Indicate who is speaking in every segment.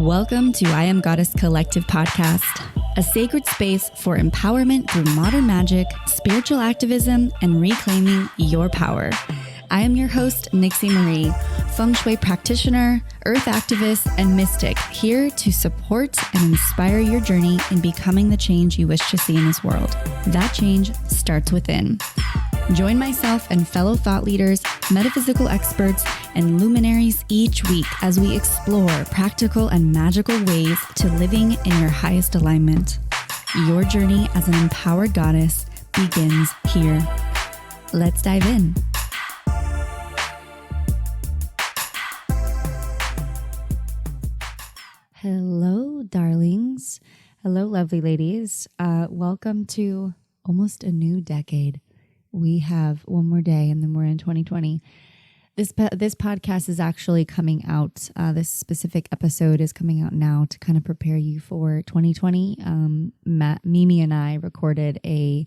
Speaker 1: Welcome to I Am Goddess Collective podcast, a sacred space for empowerment through modern magic, spiritual activism, and reclaiming your power. I am your host, Nixie Marie, feng shui practitioner, earth activist, and mystic, here to support and inspire your journey in becoming the change you wish to see in this world. That change starts within. Join myself and fellow thought leaders, metaphysical experts, and luminaries each week as we explore practical and magical ways to living in your highest alignment. Your journey as an empowered goddess begins here. Let's dive in. Hello, darlings. Hello, lovely ladies. Welcome to almost a new decade. We have one more day and then we're in 2020. This podcast is actually coming out. This specific episode is coming out now to kind of prepare you for 2020. Mimi and I recorded a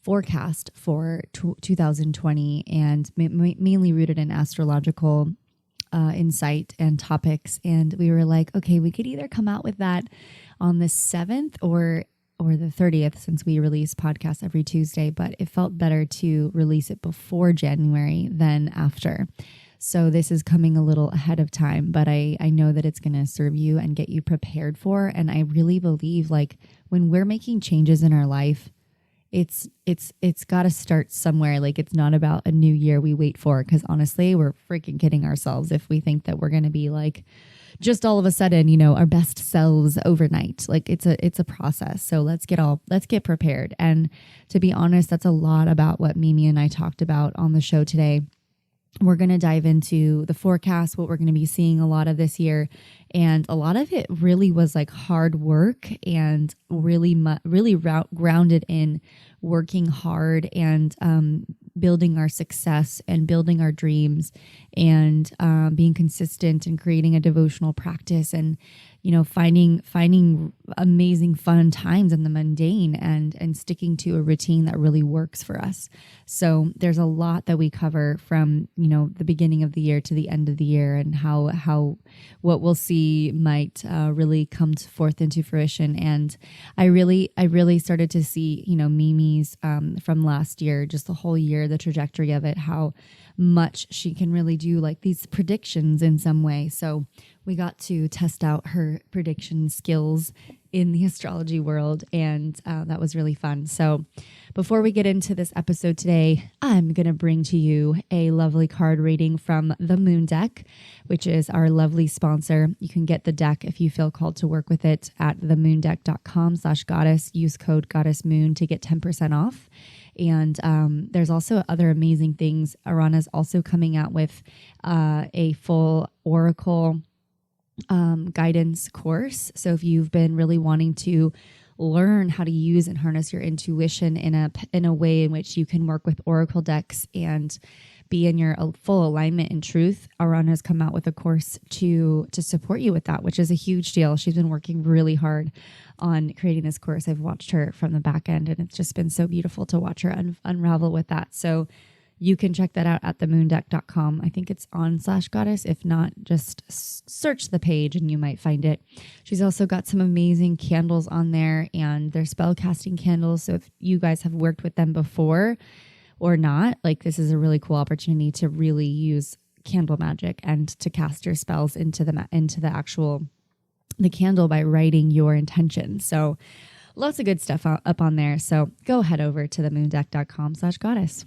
Speaker 1: forecast for 2020 and mainly rooted in astrological insight and topics. And we were like, okay, we could either come out with that on the 7th or the 30th, since we release podcasts every Tuesday, but it felt better to release it before January than after. So this is coming a little ahead of time, but I know that it's going to serve you and get you prepared for. And I really believe, like, when we're making changes in our life, it's got to start somewhere. Like, it's not about a new year we wait for, because honestly, we're freaking kidding ourselves if we think that we're going to be like, just all of a sudden, you know, our best selves overnight. Like, it's a process. So let's get prepared. And to be honest, that's a lot about what Mimi and I talked about on the show today. We're going to dive into the forecast, what we're going to be seeing a lot of this year. And a lot of it really was like hard work and really grounded in working hard and building our success and building our dreams and being consistent and creating a devotional practice and, you know, finding amazing fun times in the mundane and sticking to a routine that really works for us. So there's a lot that we cover from, you know, the beginning of the year to the end of the year, and how what we'll see might really come forth into fruition. And I really started to see, you know, Mimi's from last year, just the whole year, the trajectory of it, how much she can really do like these predictions in some way. So we got to test out her prediction skills in the astrology world, and that was really fun. So before we get into this episode today, I'm going to bring to you a lovely card reading from the Moon Deck, which is our lovely sponsor. You can get the deck if you feel called to work with it at themoondeck.com/goddess. Use code goddessmoon to get 10% off. And there's also other amazing things. Arana's also coming out with a full Oracle guidance course. So if you've been really wanting to learn how to use and harness your intuition in a way in which you can work with Oracle decks and be in your full alignment and truth, Arana has come out with a course to support you with that, which is a huge deal. She's been working really hard on creating this course. I've watched her from the back end, and it's just been so beautiful to watch her unravel with that. So you can check that out at themoondeck.com. I think it's on /goddess. If not, just search the page and you might find it. She's also got some amazing candles on there, and they're spell casting candles. So if you guys have worked with them before or not, like, this is a really cool opportunity to really use candle magic and to cast your spells into the candle by writing your intention. So lots of good stuff up on there. So go head over to themoondeck.com/goddess.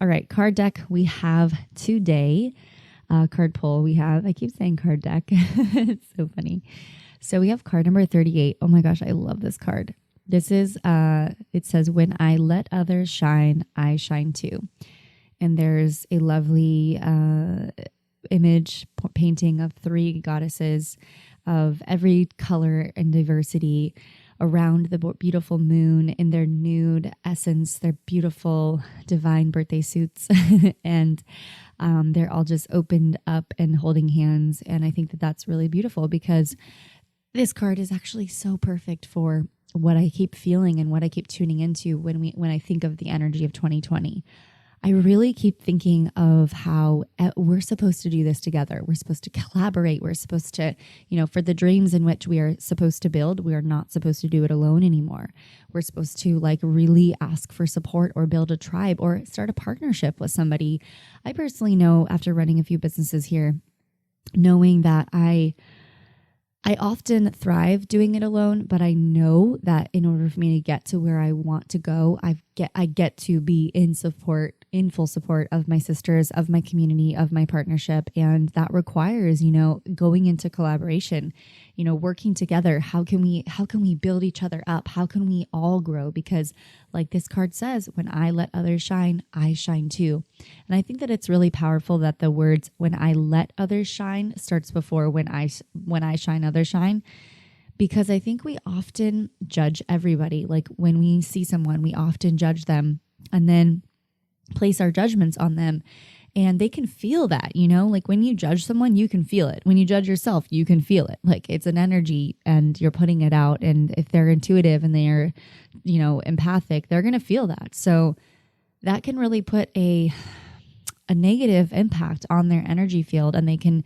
Speaker 1: All right, card deck we have today. Card pull we have. I keep saying card deck. It's so funny. So we have card number 38. Oh my gosh, I love this card. This is, it says, when I let others shine, I shine too. And there's a lovely image painting of 3 goddesses of every color and diversity around the beautiful moon in their nude essence, their beautiful divine birthday suits. And they're all just opened up and holding hands. And I think that that's really beautiful, because this card is actually so perfect for what I keep feeling and what I keep tuning into when I think of the energy of 2020. I really keep thinking of how we're supposed to do this together. We're supposed to collaborate. We're supposed to, for the dreams in which we are supposed to build, we are not supposed to do it alone anymore. We're supposed to really ask for support or build a tribe or start a partnership with somebody. I personally know, after running a few businesses here, knowing that I often thrive doing it alone, but I know that in order for me to get to where I want to go, I get to be in full support of my sisters, of my community, of my partnership. And that requires, going into collaboration, working together. How can we build each other up? How can we all grow? Because like this card says, when I let others shine, I shine too. And I think that it's really powerful that the words, when I let others shine, starts before when I shine, others shine. Because I think we often judge everybody. Like when we see someone, we often judge them and then place our judgments on them. And they can feel that, like when you judge someone, you can feel it. When you judge yourself, you can feel it. Like it's an energy and you're putting it out. And if they're intuitive and they're, empathic, they're going to feel that. So that can really put a negative impact on their energy field, and they can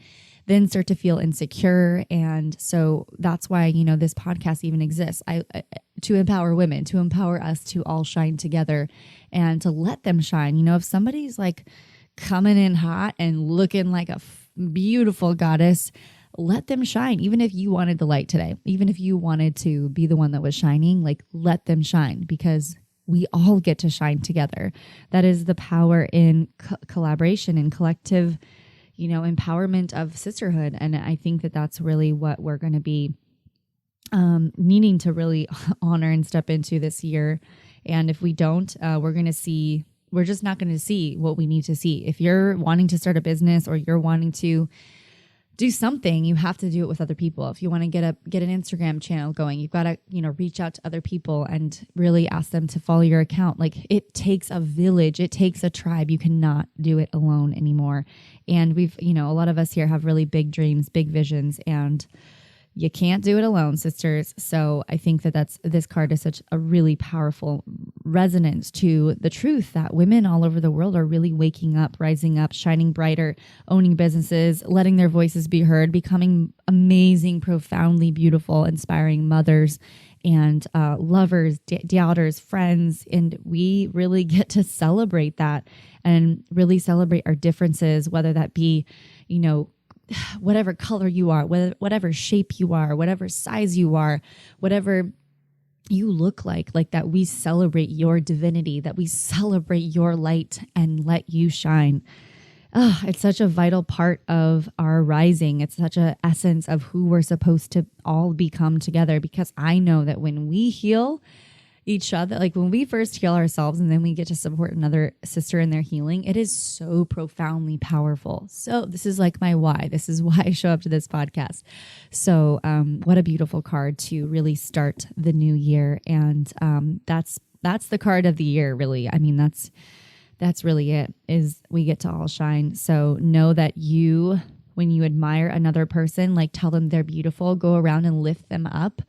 Speaker 1: then start to feel insecure. And so that's why, this podcast even exists. To empower women, to empower us to all shine together and to let them shine. If somebody's coming in hot and looking like a beautiful goddess, let them shine. Even if you wanted the light today, even if you wanted to be the one that was shining, let them shine, because we all get to shine together. That is the power in collaboration and collective, empowerment of sisterhood. And I think that that's really what we're going to be needing to really honor and step into this year. And if we don't, we're just not going to see what we need to see. If you're wanting to start a business or you're wanting to do something, you have to do it with other people. If you want to get an Instagram channel going, you've got to, reach out to other people and really ask them to follow your account. It takes a village. It takes a tribe. You cannot do it alone anymore. And we've, a lot of us here have really big dreams, big visions, and you can't do it alone, sisters. So I think that this card is such a really powerful resonance to the truth that women all over the world are really waking up, rising up, shining brighter, owning businesses, letting their voices be heard, becoming amazing, profoundly beautiful, inspiring mothers and lovers, daughters, friends. And we really get to celebrate that and really celebrate our differences, whether that be, whatever color you are, whatever shape you are, whatever size you are, whatever you look like that we celebrate your divinity, that we celebrate your light and let you shine. It's such a vital part of our rising. It's such an essence of who we're supposed to all become together, because I know that when we heal each other, when we first heal ourselves and then we get to support another sister in their healing, it is so profoundly powerful. So this is my why. This is why I show up to this podcast. So what a beautiful card to really start the new year. And that's the card of the year, really. I mean, that's really it, is we get to all shine. So know that when you admire another person, tell them they're beautiful, go around and lift them up.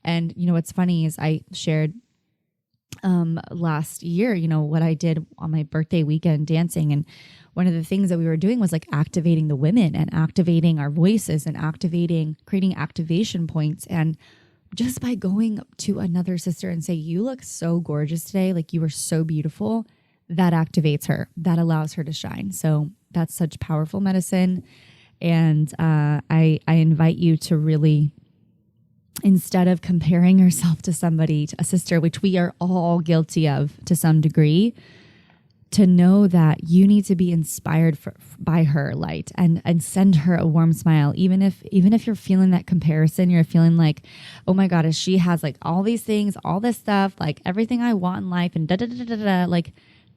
Speaker 1: And what's funny is I shared last year, what I did on my birthday weekend dancing. And one of the things that we were doing was activating the women and activating our voices and creating activation points. And just by going to another sister and say, you look so gorgeous today, you are so beautiful, that activates her, that allows her to shine. So that's such powerful medicine. And I invite you to really, instead of comparing yourself to somebody, to a sister, which we are all guilty of to some degree, to know that you need to be inspired by her light and send her a warm smile. Even if you're feeling that comparison, you're feeling oh my God, she has all these things, all this stuff, everything I want in life, and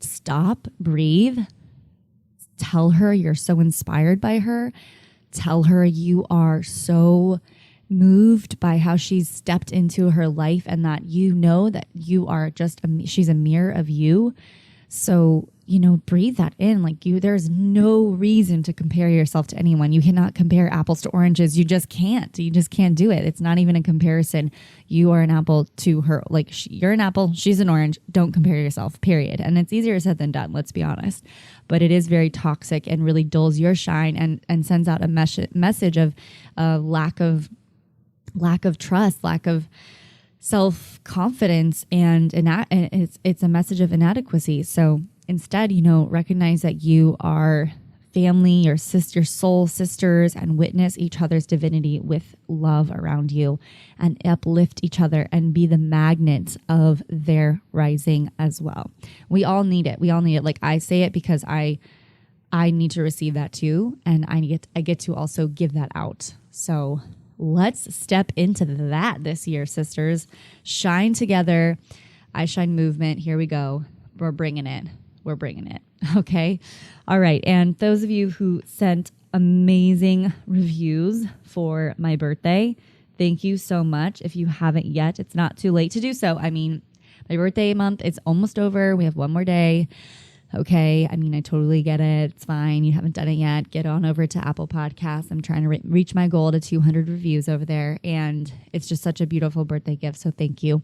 Speaker 1: stop, breathe, tell her you're so inspired by her, tell her you are so moved by how she's stepped into her life, and that that you are she's a mirror of you. So, breathe that in. Like there's no reason to compare yourself to anyone. You cannot compare apples to oranges. You just can't do it. It's not even a comparison. You are an apple to her. Like you're an apple, she's an orange. Don't compare yourself, period. And it's easier said than done, let's be honest. But it is very toxic and really dulls your shine and sends out a message of lack of trust, lack of self-confidence, and it's a message of inadequacy. So instead, recognize that you are family, your soul sisters, and witness each other's divinity with love around you, and uplift each other and be the magnets of their rising as well. We all need it. Like I say it because I need to receive that too, and I get to also give that out. So let's step into that this year, sisters. Shine together. I Shine movement. Here we go. We're bringing it. Okay. All right. And those of you who sent amazing reviews for my birthday, thank you so much. If you haven't yet, it's not too late to do so. I mean, my birthday month is almost over. We have one more day. Okay. I mean, I totally get it. It's fine. You haven't done it yet. Get on over to Apple Podcasts. I'm trying to reach my goal to 200 reviews over there. And it's just such a beautiful birthday gift. So thank you.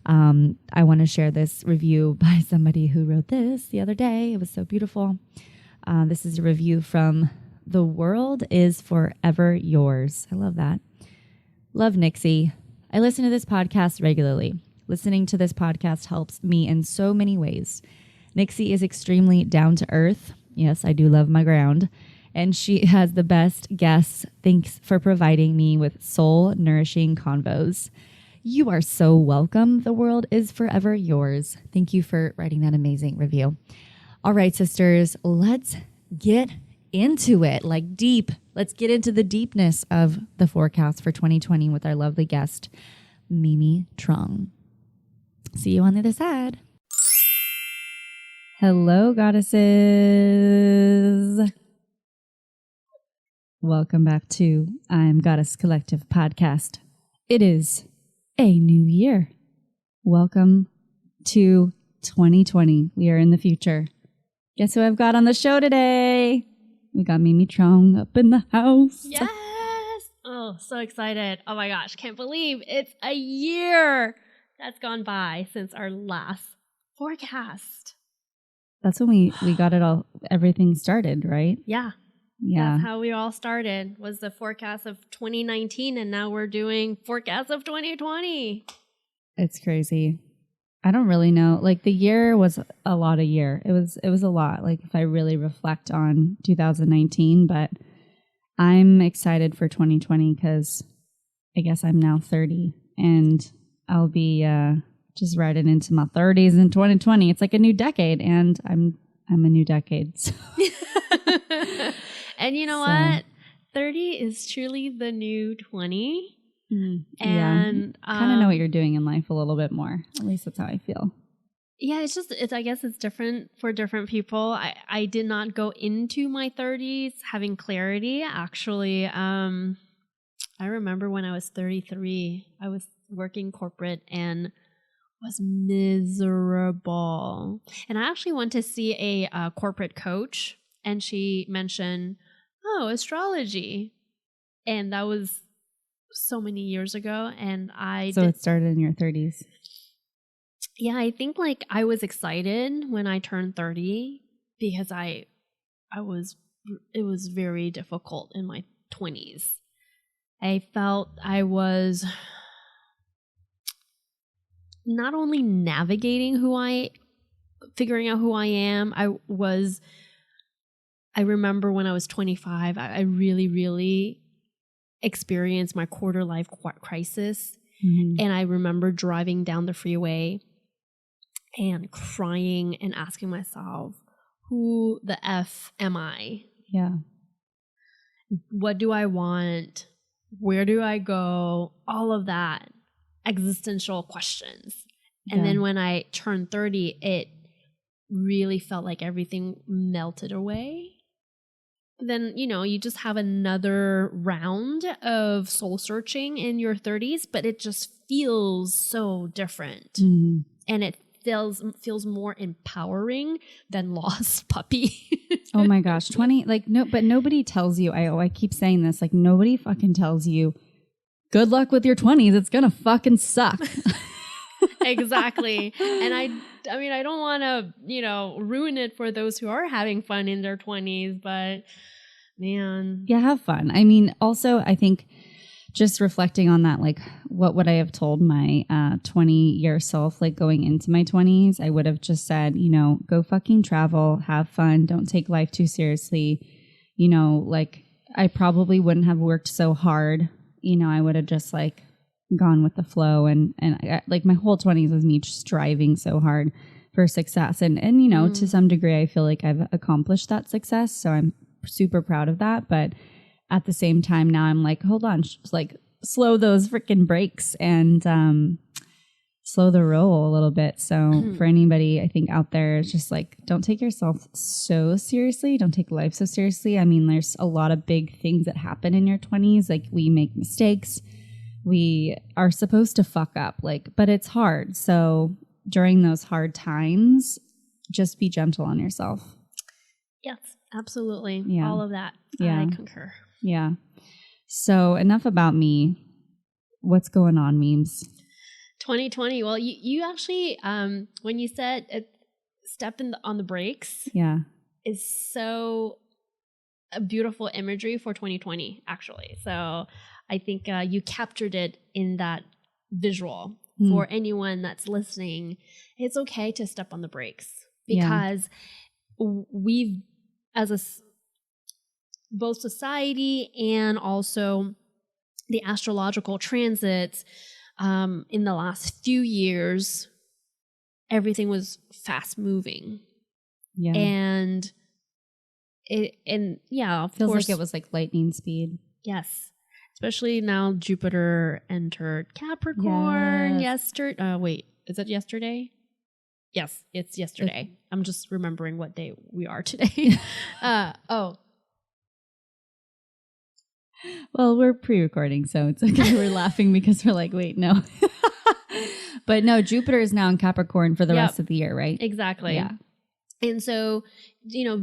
Speaker 1: I want to share this review by somebody who wrote this the other day. It was so beautiful. This is a review from The World is Forever Yours. I love that. Love Nixie. I listen to this podcast regularly. Listening to this podcast helps me in so many ways. Nixie is extremely down to earth. Yes, I do love my ground. And she has the best guests. Thanks for providing me with soul nourishing convos. You are so welcome. The world is forever yours. Thank you for writing that amazing review. All right, sisters, let's get into it, like deep. Let's get into the deepness of the forecast for 2020 with our lovely guest, Mimi Truong. See you on the other side. Hello, goddesses. Welcome back to I'm Goddess Collective podcast. It is a new year. Welcome to 2020. We are in the future. Guess who I've got on the show today? We got Mimi Truong up in the house.
Speaker 2: Yes. Oh, so excited. Oh my gosh. Can't believe it's a year that's gone by since our last forecast.
Speaker 1: That's when we got everything started, right?
Speaker 2: Yeah. That's how we all started, was the forecast of 2019, and now we're doing forecast of 2020.
Speaker 1: It's crazy. I don't really know. Like the year was a lot of year. It was a lot. Like if I really reflect on 2019, but I'm excited for 2020 because I guess I'm now 30 and I'll be just riding into my 30s in 2020. It's like a new decade, and I'm a new decade. So.
Speaker 2: And you know what? 30 is truly the new 20.
Speaker 1: And kind of know what you're doing in life a little bit more. At least that's how I feel.
Speaker 2: Yeah, I guess it's different for different people. I did not go into my 30s having clarity. Actually, I remember when I was 33, I was working corporate and was miserable. And I actually went to see a corporate coach, and she mentioned, astrology. And that was so many years ago. And it
Speaker 1: started in your 30s.
Speaker 2: Yeah, I think like I was excited when I turned 30 because it was very difficult in my 20s. I felt I was not only figuring out who I am. I remember when I was 25, I really, really experienced my quarter life crisis. Mm-hmm. And I remember driving down the freeway and crying and asking myself, who the F am I?
Speaker 1: Yeah.
Speaker 2: What do I want? Where do I go? All of that. Existential questions. And then when I turned 30, it really felt like everything melted away. Then, you just have another round of soul searching in your 30s, but it just feels so different. Mm-hmm. And it feels more empowering than lost puppy.
Speaker 1: Oh my gosh, 20, like, no, but nobody tells you, I keep saying this, like, nobody fucking tells you, good luck with your 20s. It's gonna fucking suck.
Speaker 2: Exactly. And I mean, I don't want to, ruin it for those who are having fun in their 20s, but man.
Speaker 1: Yeah, have fun. I mean, also, I think just reflecting on that, like, what would I have told my 20-year self, like, going into my 20s? I would have just said, go fucking travel, have fun, don't take life too seriously. Like, I probably wouldn't have worked so hard. I would have just, like, gone with the flow. And like, my whole 20s was me just striving so hard for success. And to some degree, I feel like I've accomplished that success. So I'm super proud of that. But at the same time, now I'm like, hold on, like, slow those freaking brakes and slow the roll a little bit. So for anybody, I think, out there, it's just like, don't take yourself so seriously. Don't take life so seriously. I mean, there's a lot of big things that happen in your 20s. Like, we make mistakes. We are supposed to fuck up, like, but it's hard. So during those hard times, just be gentle on yourself.
Speaker 2: Yes, absolutely.
Speaker 1: Yeah.
Speaker 2: All of that.
Speaker 1: Yeah.
Speaker 2: I concur.
Speaker 1: Yeah. So enough about me. What's going on, memes?
Speaker 2: 2020. Well, you actually, when you said step on the brakes,
Speaker 1: yeah,
Speaker 2: is so a beautiful imagery for 2020, actually. So I think you captured it in that visual. For anyone that's listening, it's okay to step on the brakes, because we've, as both society and also the astrological transits, in the last few years, everything was fast moving.
Speaker 1: Yeah.
Speaker 2: And of
Speaker 1: feels
Speaker 2: course,
Speaker 1: like it was like lightning speed.
Speaker 2: Yes. Especially now Jupiter entered Capricorn yesterday. Wait, is it yesterday? Yes, it's yesterday. I'm just remembering what day we are today.
Speaker 1: Well, we're pre-recording, so it's okay. We're laughing because we're like, wait, no. But no, Jupiter is now in Capricorn for the rest of the year, right?
Speaker 2: Exactly.
Speaker 1: Yeah.
Speaker 2: And so,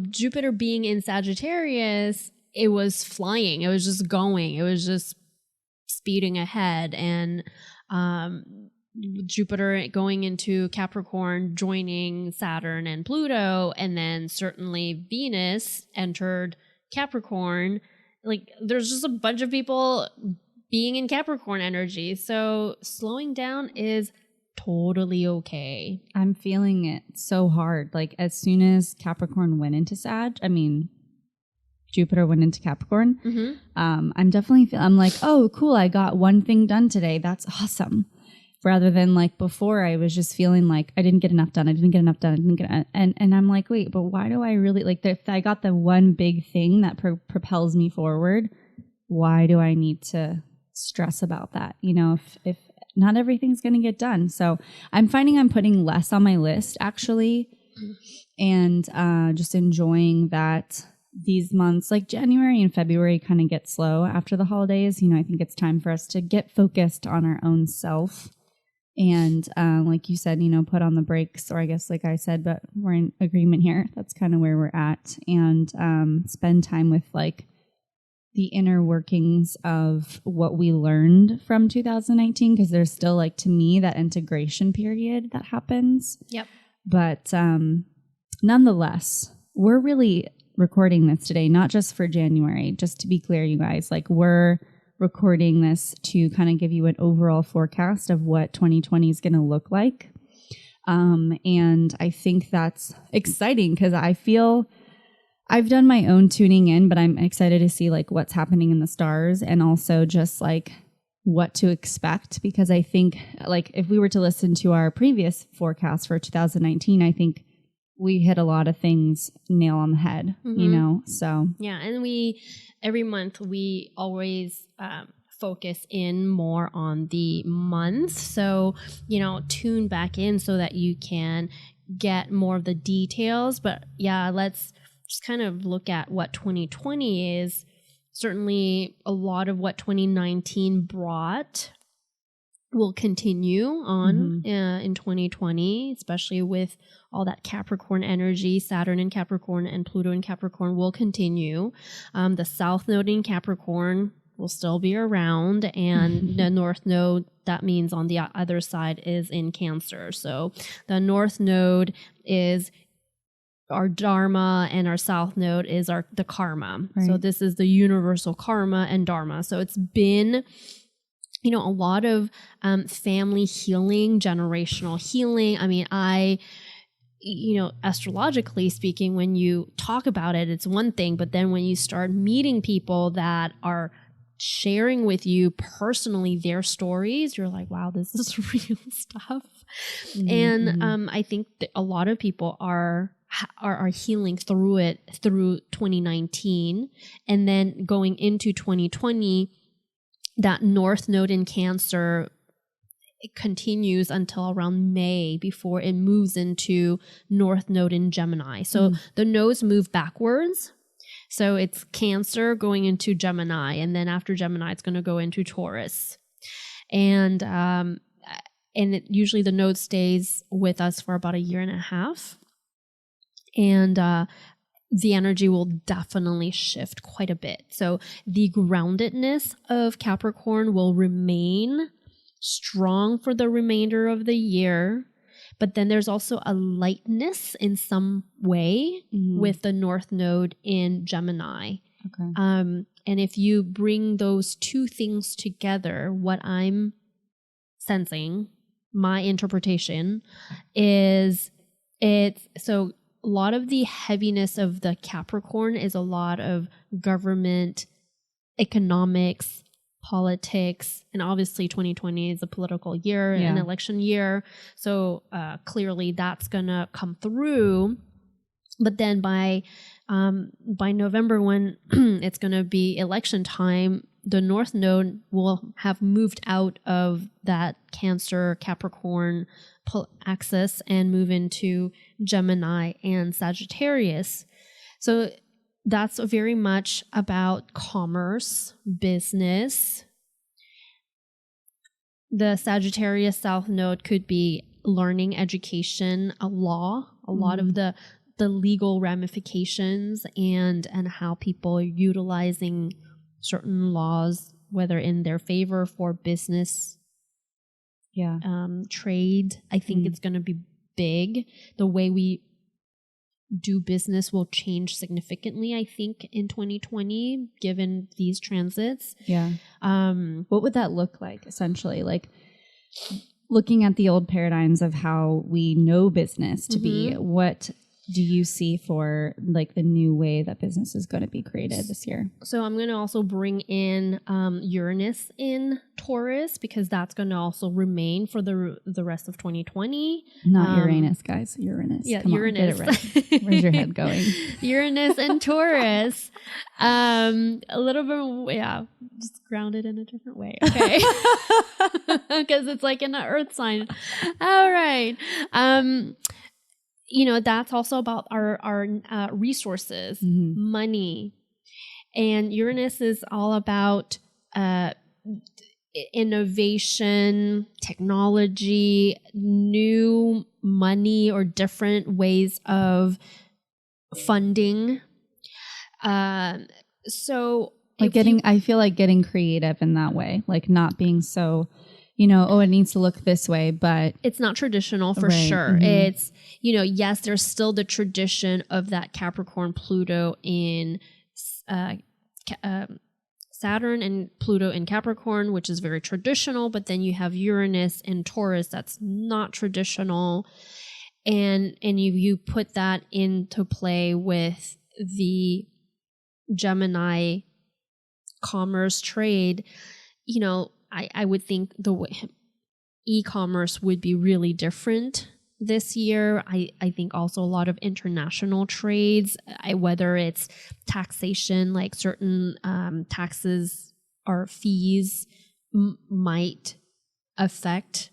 Speaker 2: Jupiter being in Sagittarius, it was flying. It was just going. It was just speeding ahead. And Jupiter going into Capricorn, joining Saturn and Pluto, and then certainly Venus entered Capricorn. Like, there's just a bunch of people being in Capricorn energy. So slowing down is totally okay.
Speaker 1: I'm feeling it so hard. Like, as soon as Capricorn went into Jupiter went into Capricorn, I'm definitely I'm like, oh, cool, I got one thing done today. That's awesome. Rather than, like, before, I was just feeling like I didn't get enough done. And I'm like, wait, but why do I really, like, if I got the one big thing that propels me forward, why do I need to stress about that? If not everything's going to get done. So I'm finding I'm putting less on my list, actually, and just enjoying that these months, like January and February, kind of get slow after the holidays. I think it's time for us to get focused on our own self. And like you said, put on the brakes, or I guess like I said, but we're in agreement here. That's kind of where we're at. And spend time with, like, the inner workings of what we learned from 2019, because there's still, like, to me, that integration period that happens.
Speaker 2: Yep.
Speaker 1: But nonetheless, we're really recording this today, not just for January. Just to be clear, you guys, like, we're recording this to kind of give you an overall forecast of what 2020 is going to look like. And I think that's exciting, because I feel I've done my own tuning in, but I'm excited to see, like, what's happening in the stars, and also just, like, what to expect. Because I think, like, if we were to listen to our previous forecast for 2019, I think we hit a lot of things nail on the head, so.
Speaker 2: Yeah. And every month we always focus in more on the month. So, tune back in so that you can get more of the details. But yeah, let's just kind of look at what 2020 is. Certainly a lot of what 2019 brought will continue on in 2020, especially with all that Capricorn energy. Saturn in Capricorn and Pluto in Capricorn will continue. The South Node in Capricorn will still be around, and the North Node, that means on the other side, is in Cancer. So the North Node is our Dharma, and our South Node is the Karma. Right. So this is the universal Karma and Dharma. So it's been a lot of family healing, generational healing. I mean, astrologically speaking, when you talk about it, it's one thing, but then when you start meeting people that are sharing with you personally their stories, you're like, wow, this is real stuff. And I think that a lot of people are healing through it through 2019, and then going into 2020, that North Node in Cancer, it continues until around May before it moves into North Node in Gemini. So the nodes move backwards. So it's Cancer going into Gemini, and then after Gemini, it's going to go into Taurus. And usually the node stays with us for about a year and a half. And the energy will definitely shift quite a bit. So the groundedness of Capricorn will remain strong for the remainder of the year. But then there's also a lightness in some way with the North Node in Gemini. Okay. And if you bring those two things together, what I'm sensing, my interpretation is so a lot of the heaviness of the Capricorn is a lot of government, economics, politics, and obviously 2020 is a political year, an election year. So clearly that's going to come through. But then by November, when it's going to be election time, the North Node will have moved out of that Cancer, Capricorn axis and move into Gemini and Sagittarius. So that's very much about commerce, business. The Sagittarius South Node could be learning, education, a lot of the legal ramifications and how people are utilizing certain laws, whether in their favor for business, trade. I think it's going to be big. The way we do business will change significantly, I think, in 2020, given these transits. Yeah.
Speaker 1: What would that look like, essentially? Like, looking at the old paradigms of how we know business to be, what do you see for like the new way that business is going to be created this year?
Speaker 2: So I'm going to also bring in Uranus in Taurus, because that's going to also remain for the rest of 2020.
Speaker 1: Not Uranus, guys. Uranus.
Speaker 2: Yeah,
Speaker 1: Come
Speaker 2: Uranus.
Speaker 1: On, get it right. Where's your head going?
Speaker 2: Uranus and Taurus. A little bit, just grounded in a different way. Okay. Because it's like in an earth sign. All right. That's also about our resources, money. And Uranus is all about innovation, technology, new money or different ways of funding. So
Speaker 1: like I feel like getting creative in that way, like not being so, it needs to look this way, but
Speaker 2: it's not traditional for sure. It's, yes, there's still the tradition of that Capricorn Pluto in Saturn and Pluto in Capricorn, which is very traditional, but then you have Uranus in Taurus that's not traditional. And you put that into play with the Gemini commerce trade, I would think the way e-commerce would be really different this year. I think also a lot of international trades, whether it's taxation, like certain taxes or fees might affect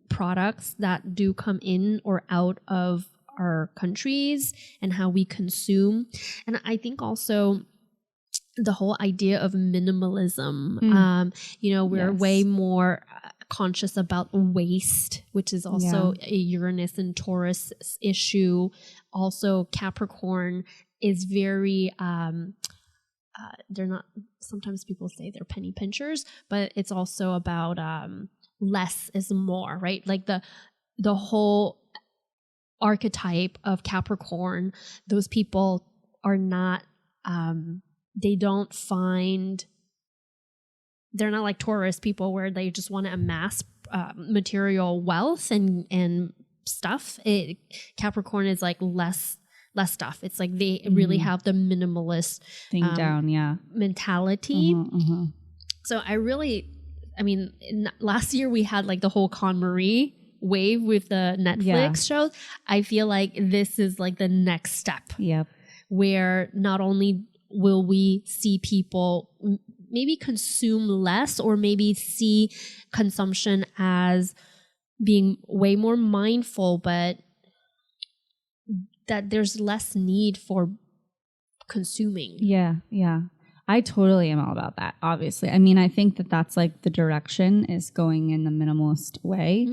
Speaker 2: products that do come in or out of our countries and how we consume. And I think also the whole idea of minimalism. We're way more conscious about waste, which is also a Uranus and Taurus issue. Also, Capricorn is very, they're not, sometimes people say they're penny pinchers, but it's also about less is more, right? Like the whole archetype of Capricorn, those people are not, they don't find, they're not like Taurus people where they just want to amass material wealth and stuff. Capricorn is like less stuff. It's like they really have the minimalist
Speaker 1: thing down,
Speaker 2: mentality. So last year we had like the whole Con Marie wave with the Netflix shows. I feel like this is like the next step.
Speaker 1: Yep.
Speaker 2: Where not only will we see people maybe consume less, or maybe see consumption as being way more mindful, but that there's less need for consuming.
Speaker 1: Yeah. I totally am all about that, obviously. I mean, I think that that's like the direction is going in the minimalist way.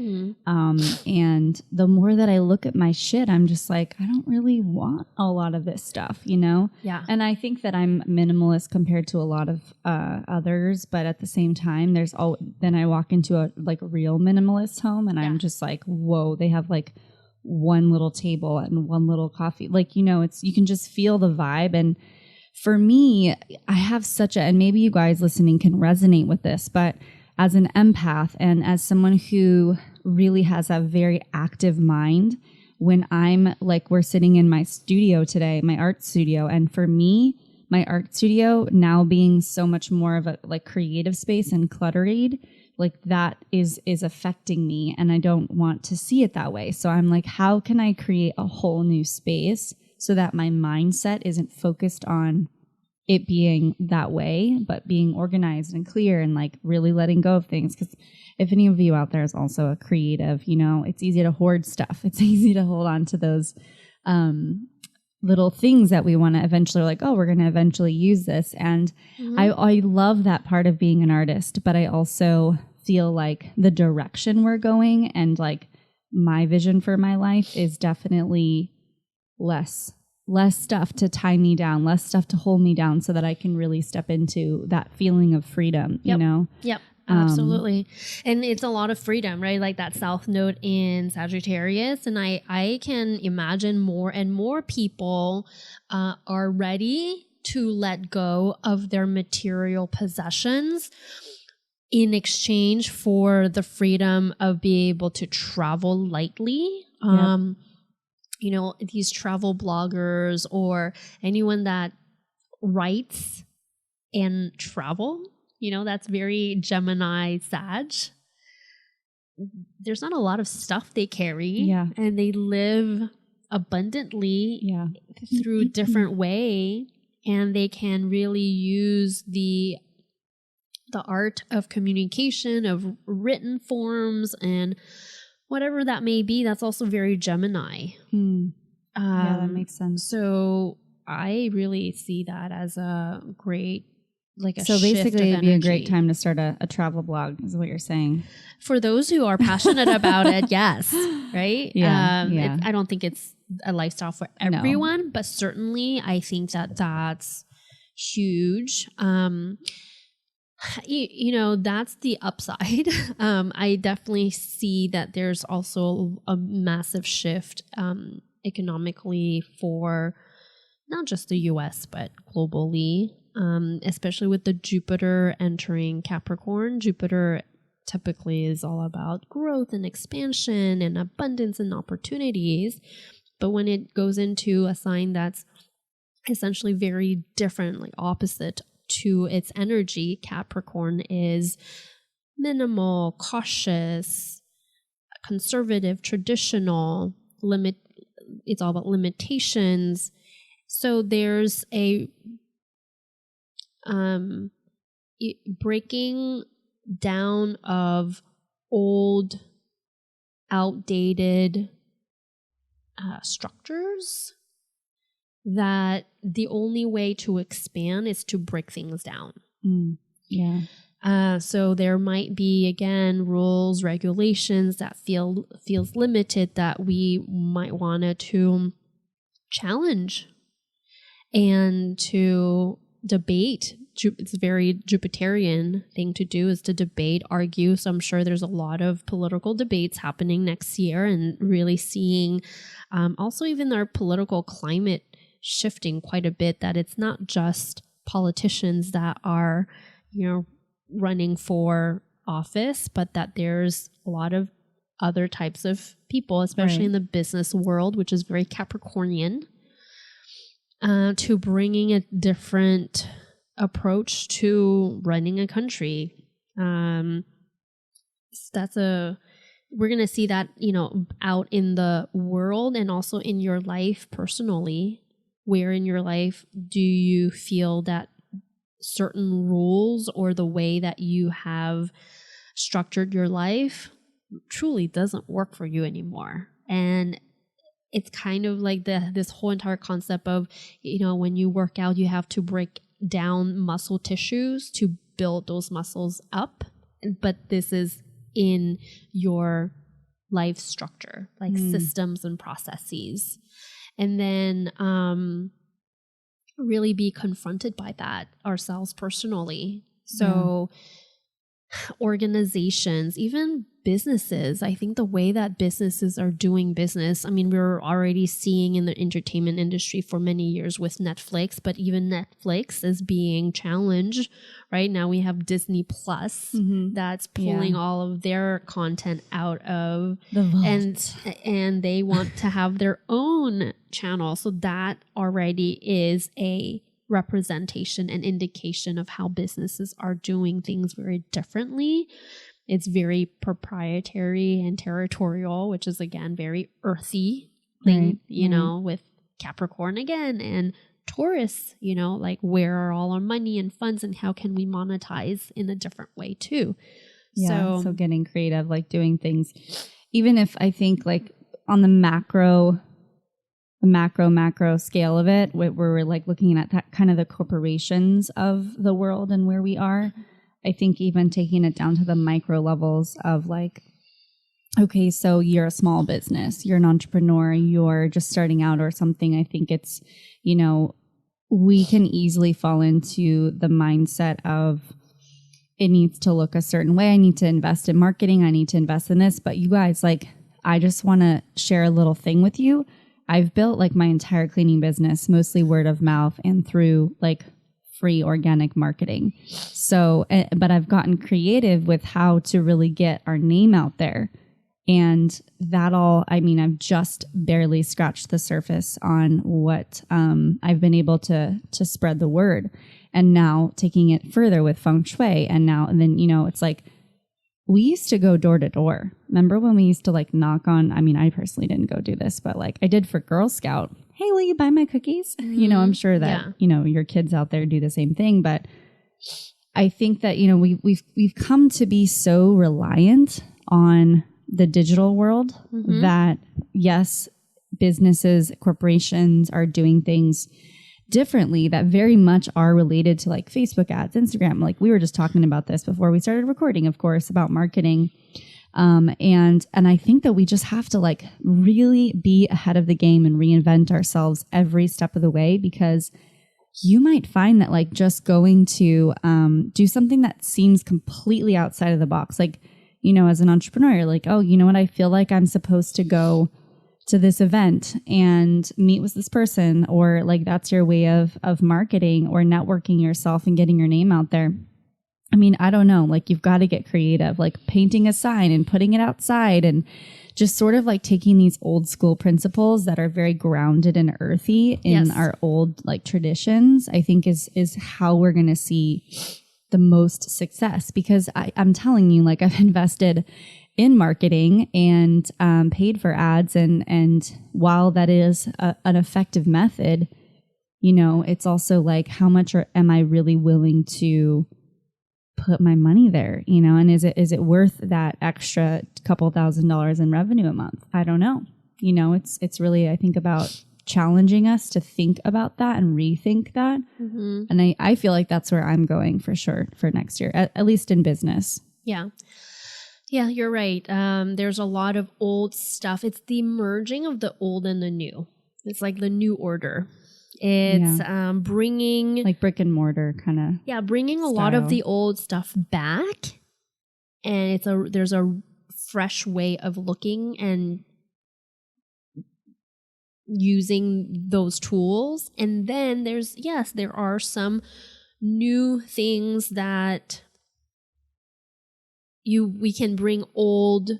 Speaker 1: And the more that I look at my shit, I'm just like, I don't really want a lot of this stuff,
Speaker 2: Yeah.
Speaker 1: And I think that I'm minimalist compared to a lot of others, but at the same time, then I walk into a like real minimalist home and I'm just like, whoa, they have like one little table and one little coffee. Like, you can just feel the vibe. And for me, I have and maybe you guys listening can resonate with this, but as an empath and as someone who really has a very active mind, when I'm like, we're sitting in my studio today, my art studio, and for me, my art studio now being so much more of a like creative space and cluttered, like that is affecting me, and I don't want to see it that way. So I'm like, how can I create a whole new space so that my mindset isn't focused on it being that way, but being organized and clear and like really letting go of things? Because if any of you out there is also a creative, it's easy to hoard stuff. It's easy to hold on to those little things that we want to eventually, like, oh, we're going to eventually use this. And I love that part of being an artist, but I also feel like the direction we're going and like my vision for my life is definitely less stuff to tie me down, less stuff to hold me down, so that I can really step into that feeling of freedom,
Speaker 2: Yep. Absolutely. And it's a lot of freedom, right? Like that South Node in Sagittarius. And I can imagine more and more people are ready to let go of their material possessions in exchange for the freedom of being able to travel lightly. These travel bloggers or anyone that writes and travel, that's very Gemini Sag. There's not a lot of stuff they carry, and they live abundantly through different way, and they can really use the art of communication, of written forms, and whatever that may be. That's also very Gemini.
Speaker 1: That makes sense.
Speaker 2: So I really see that as a great, like a
Speaker 1: so
Speaker 2: shift
Speaker 1: basically
Speaker 2: of
Speaker 1: it'd be a
Speaker 2: energy.
Speaker 1: great time to start a travel blog, is what you're saying.
Speaker 2: For those who are passionate about it, yes, right? I don't think it's a lifestyle for everyone, but certainly I think that that's huge. That's the upside. I definitely see that there's also a massive shift economically for not just the US, but globally, especially with the Jupiter entering Capricorn. Jupiter typically is all about growth and expansion and abundance and opportunities. But when it goes into a sign that's essentially very different, like opposite to its energy, Capricorn is minimal, cautious, conservative, traditional, it's all about limitations. So there's a breaking down of old, outdated structures that the only way to expand is to break things down. So there might be, again, rules, regulations that feels limited that we might want to challenge and to debate. It's a very Jupiterian thing to do, is to debate, argue. So I'm sure there's a lot of political debates happening next year, and really seeing also even our political climate shifting quite a bit, that it's not just politicians that are, running for office, but that there's a lot of other types of people, especially in the business world, which is very Capricornian, to bringing a different approach to running a country. We're going to see that, out in the world and also in your life personally. Where in your life do you feel that certain rules or the way that you have structured your life truly doesn't work for you anymore? And it's kind of like this whole entire concept of, when you work out, you have to break down muscle tissues to build those muscles up. But this is in your life structure, like systems and processes. And then really be confronted by that ourselves personally. So organizations, even businesses, I think the way that businesses are doing business, we're already seeing in the entertainment industry for many years with Netflix, but even Netflix is being challenged. Right now we have Disney Plus that's pulling all of their content out of
Speaker 1: the vault.
Speaker 2: And they want to have their own channel. So that already is a representation and indication of how businesses are doing things very differently. It's very proprietary and territorial, which is, again, very earthy thing, with Capricorn again, and Taurus, like, where are all our money and funds, and how can we monetize in a different way too?
Speaker 1: So getting creative, like doing things, even if I think like on the macro scale of it, where we're like looking at that kind of the corporations of the world and where we are, I think even taking it down to the micro levels of like, okay, so you're a small business, you're an entrepreneur, you're just starting out or something. I think it's, we can easily fall into the mindset of it needs to look a certain way. I need to invest in marketing. I need to invest in this. But you guys, like, I just want to share a little thing with you. I've built like my entire cleaning business, mostly word of mouth and through like free organic marketing. So, but I've gotten creative with how to really get our name out there. And that all, I've just barely scratched the surface on what I've been able to spread the word. And now taking it further with feng shui. And then, it's like, we used to go door to door. Remember when we used to like knock on, I personally didn't go do this, but like I did for Girl Scout. Hey, will you buy my cookies? Mm-hmm. I'm sure that, your kids out there do the same thing. But I think that, we've come to be so reliant on the digital world that, yes, businesses, corporations are doing things differently that very much are related to like Facebook ads, Instagram. Like we were just talking about this before we started recording, of course, about marketing. And I think that we just have to like really be ahead of the game and reinvent ourselves every step of the way, because you might find that like just going to do something that seems completely outside of the box, like, as an entrepreneur, you're like, oh, you know what? I feel like I'm supposed to go to this event and meet with this person, or like that's your way of marketing or networking yourself and getting your name out there. I don't know, like you've got to get creative, like painting a sign and putting it outside and just sort of like taking these old school principles that are very grounded and earthy in our old like traditions, I think is how we're going to see the most success. Because I'm telling you, like I've invested in marketing and paid for ads. And while that is an effective method, it's also like, how much am I really willing to put my money there? And is it worth that extra couple $1,000s in revenue a month? I don't know. It's really, I think, about challenging us to think about that and rethink that.
Speaker 2: Mm-hmm.
Speaker 1: And I feel like that's where I'm going for sure for next year, at least in business.
Speaker 2: Yeah. Yeah, you're right. There's a lot of old stuff. It's the merging of the old and the new. It's like the new order. It's bringing...
Speaker 1: like brick and mortar kind of
Speaker 2: bringing a lot of the old stuff back. And there's a fresh way of looking and using those tools. And then there are some new things that we can bring old,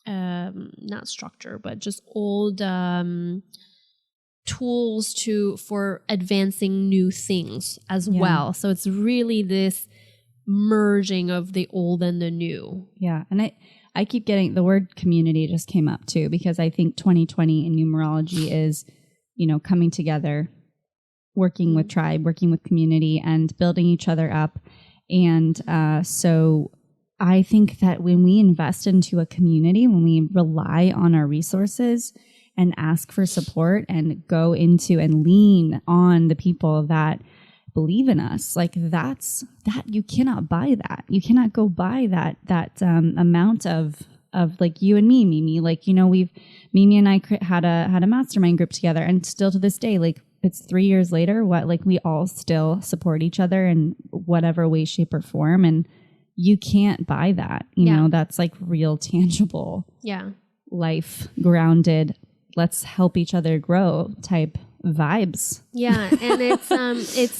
Speaker 2: not structure, but just old tools for advancing new things as well. So it's really this merging of the old and the new.
Speaker 1: Yeah. And I keep getting the word community just came up too, because I think 2020 in numerology is, coming together, working with tribe, working with community, and building each other up. And so I think that when we invest into a community, when we rely on our resources and ask for support and go into and lean on the people that believe in us, like that you cannot buy that. You cannot go buy that amount of like you and me, Mimi. Like, Mimi and I had a mastermind group together, and still to this day, like it's 3 years later, we all still support each other in whatever way, shape, or form. And you can't buy that. You know, that's like real tangible, life grounded, let's help each other grow type vibes.
Speaker 2: Yeah. And it's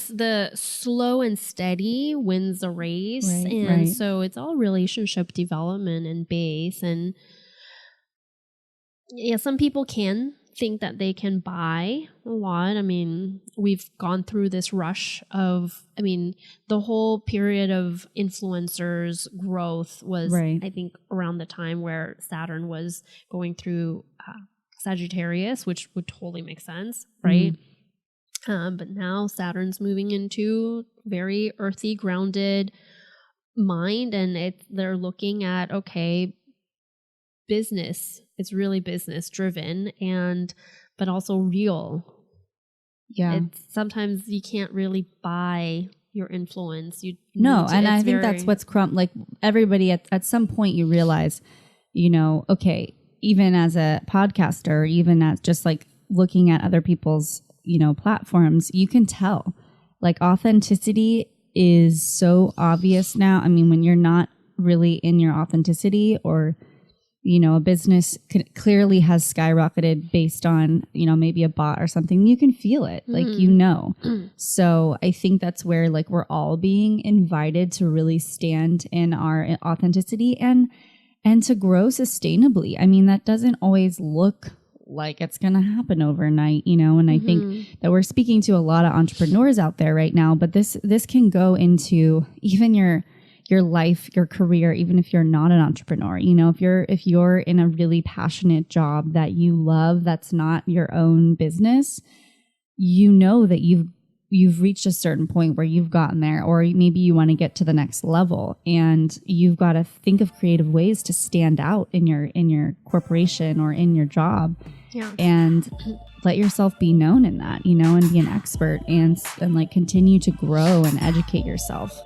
Speaker 2: the slow and steady wins the race. Right. So it's all relationship development and base. And some people can think that they can buy a lot. I mean, we've gone through this rush of, the whole period of influencers growth was, I think, around the time where Saturn was going through Sagittarius, which would totally make sense, right? But now Saturn's moving into very earthy, grounded mind, and they're looking at, business. It's really business driven, but also real. Yeah. Sometimes you can't really buy your influence.
Speaker 1: I think that's what's like everybody at some point you realize, even as a podcaster, even as just like looking at other people's, platforms, you can tell like authenticity is so obvious now. I mean, when you're not really in your authenticity, or a business clearly has skyrocketed based on, maybe a bot or something, you can feel it, like, So I think that's where like we're all being invited to really stand in our authenticity and to grow sustainably. I mean, that doesn't always look like it's going to happen overnight, and I think that we're speaking to a lot of entrepreneurs out there right now, but this can go into even your life, your career, even if you're not an entrepreneur. If you're in a really passionate job that you love, that's not your own business, that you've reached a certain point where you've gotten there, or maybe you want to get to the next level, and you've got to think of creative ways to stand out in your corporation or in your job, and let yourself be known in that, and be an expert and like continue to grow and educate yourself.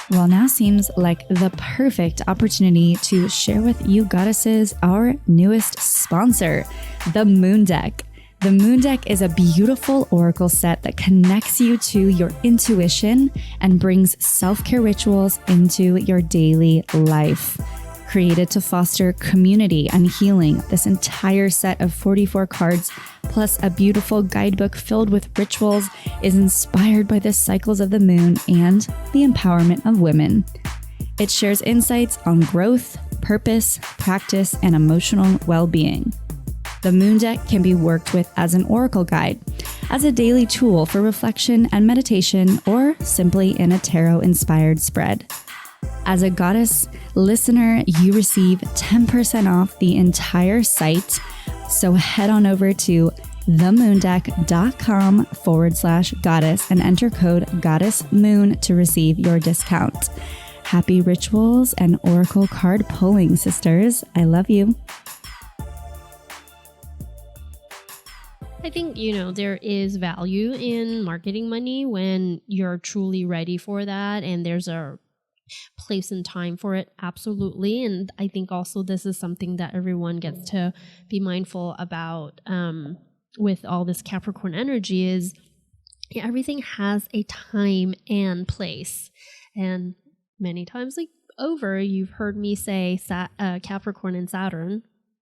Speaker 1: Well, now seems like the perfect opportunity to share with you goddesses our newest sponsor, the Moon Deck. The Moon Deck is a beautiful oracle set that connects you to your intuition and brings self-care rituals into your daily life. Created to foster community and healing, this entire set of 44 cards, plus a beautiful guidebook filled with rituals, is inspired by the cycles of the moon and the empowerment of women. It shares insights on growth, purpose, practice, and emotional well-being. The Moon Deck can be worked with as an oracle guide, as a daily tool for reflection and meditation, or simply in a tarot-inspired spread. As a goddess listener, you receive 10% off the entire site. So head on over to themoondeck.com/goddess and enter code goddessmoon to receive your discount. Happy rituals and oracle card pulling, sisters. I love you.
Speaker 2: I think, there is value in marketing money when you're truly ready for that and there's a place and time for it. Absolutely. And I think also this is something that everyone gets to be mindful about with all this Capricorn energy is everything has a time and place. And many times over, you've heard me say Capricorn and Saturn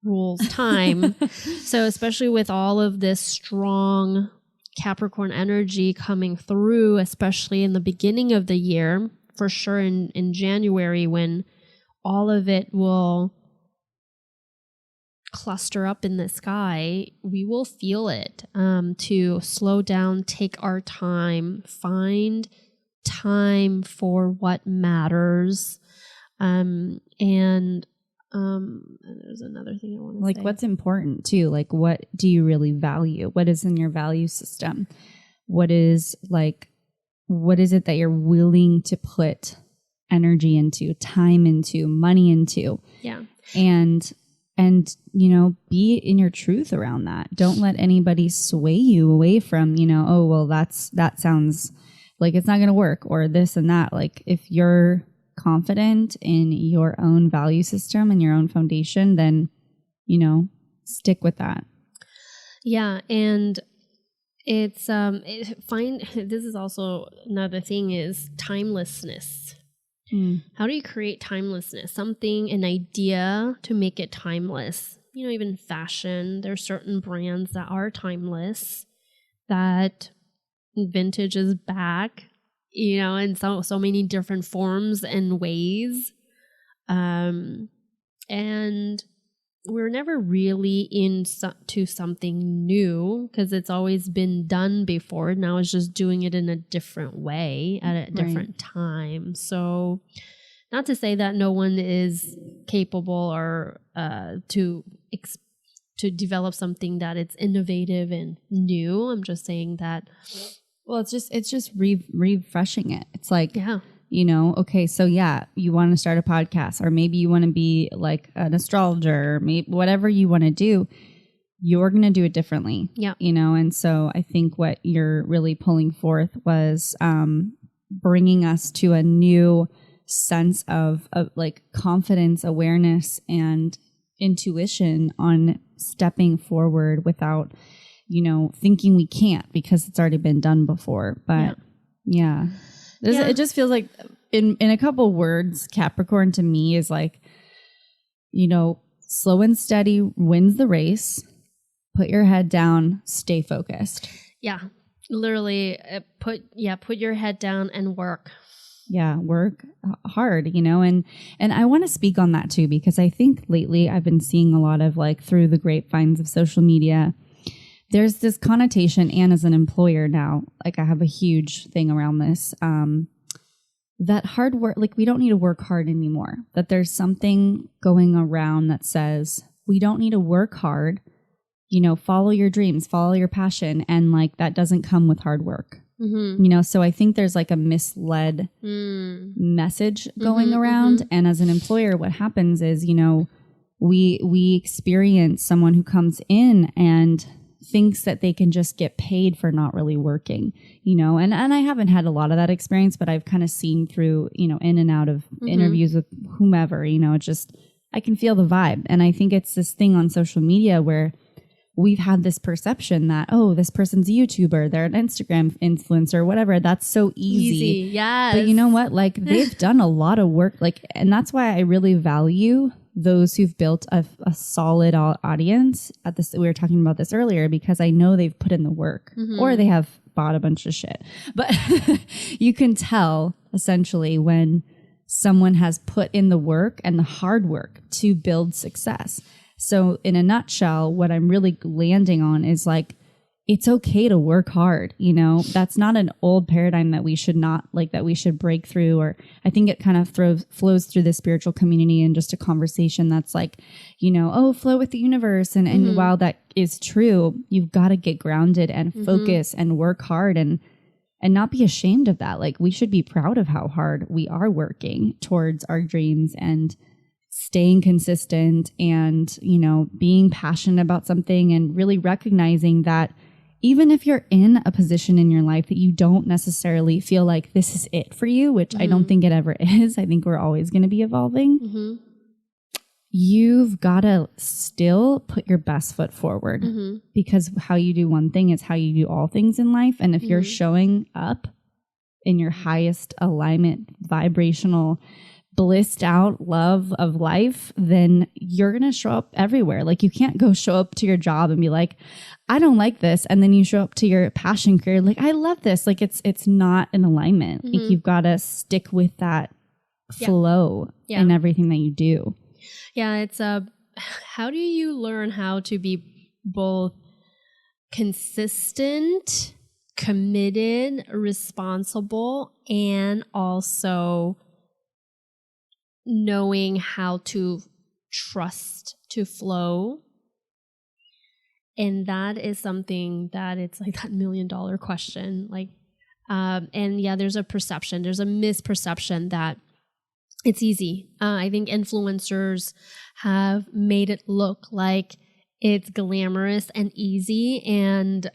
Speaker 2: rules time. So especially with all of this strong Capricorn energy coming through, especially in the beginning of the year, for sure in January when all of it will cluster up in the sky, we will feel it to slow down, take our time, find time for what matters. And there's another thing I want to say.
Speaker 1: What's important too? What do you really value? What is in your value system? What is it that you're willing to put energy into, time into, money into?
Speaker 2: Yeah.
Speaker 1: And be in your truth around that. Don't let anybody sway you away from, that sounds like it's not going to work or this and that. If you're confident in your own value system and your own foundation, then, stick with that.
Speaker 2: Yeah. And it's, this is also another thing is timelessness. How do you create timelessness? An idea to make it timeless. Even fashion, there's certain brands that are timeless, that vintage is back, in so many different forms and ways. And we're never really into something new because it's always been done before. Now it's just doing it in a different way at a different time. So not to say that no one is capable or to develop something that it's innovative and new. I'm just saying that.
Speaker 1: Well, it's just refreshing it. It's
Speaker 2: yeah.
Speaker 1: Okay, so you want to start a podcast, or maybe you want to be an astrologer, or maybe whatever you want to do, you're going to do it differently.
Speaker 2: Yeah.
Speaker 1: And so I think what you're really pulling forth was bringing us to a new sense of confidence, awareness, and intuition on stepping forward without, thinking we can't because it's already been done before. But yeah. It just feels like in a couple words, Capricorn to me is slow and steady wins the race. Put your head down, stay focused.
Speaker 2: Yeah. Literally put your head down and work.
Speaker 1: Yeah. Work hard, and I want to speak on that too, because I think lately I've been seeing a lot of through the grapevines of social media, there's this connotation, and as an employer now, I have a huge thing around this, that hard work, we don't need to work hard anymore. That there's something going around that says we don't need to work hard, follow your dreams, follow your passion. And that doesn't come with hard work. Mm-hmm. So I think there's a misled message going around. Mm-hmm. And as an employer, what happens is, we experience someone who comes in and thinks that they can just get paid for not really working, and I haven't had a lot of that experience, but I've kind of seen through, in and out of interviews with whomever, I can feel the vibe. And I think it's this thing on social media where we've had this perception that, oh, this person's a YouTuber, they're an Instagram influencer, whatever. That's so easy.
Speaker 2: Yes.
Speaker 1: But you know what? They've done a lot of work, and that's why I really value those who've built a solid audience at this. We were talking about this earlier because I know they've put in the work, or they have bought a bunch of shit. But you can tell essentially when someone has put in the work and the hard work to build success. So in a nutshell, what I'm really landing on is it's okay to work hard. That's not an old paradigm that we should that we should break through. Or I think it kind of flows through the spiritual community and just a conversation that's flow with the universe. And while that is true, you've got to get grounded and focus and work hard and not be ashamed of that. We should be proud of how hard we are working towards our dreams. And staying consistent and, you know, being passionate about something and really recognizing that even if you're in a position in your life that you don't necessarily feel like this is it for you, which I don't think it ever is. I think we're always going to be evolving. You've got to still put your best foot forward because how you do one thing is how you do all things in life. And if you're showing up in your highest alignment, vibrational, blissed out love of life, then you're going to show up everywhere. Like you can't go show up to your job and be like, I don't like this. And then you show up to your passion career like, I love this. Like it's not in alignment. Like you've got to stick with that flow in everything that you do.
Speaker 2: Yeah. It's how do you learn how to be both consistent, committed, responsible, and also knowing how to trust to flow? And that is something that it's like that $1 million question. Like, and yeah, there's a misperception that it's easy. I think influencers have made it look like it's glamorous and easy, and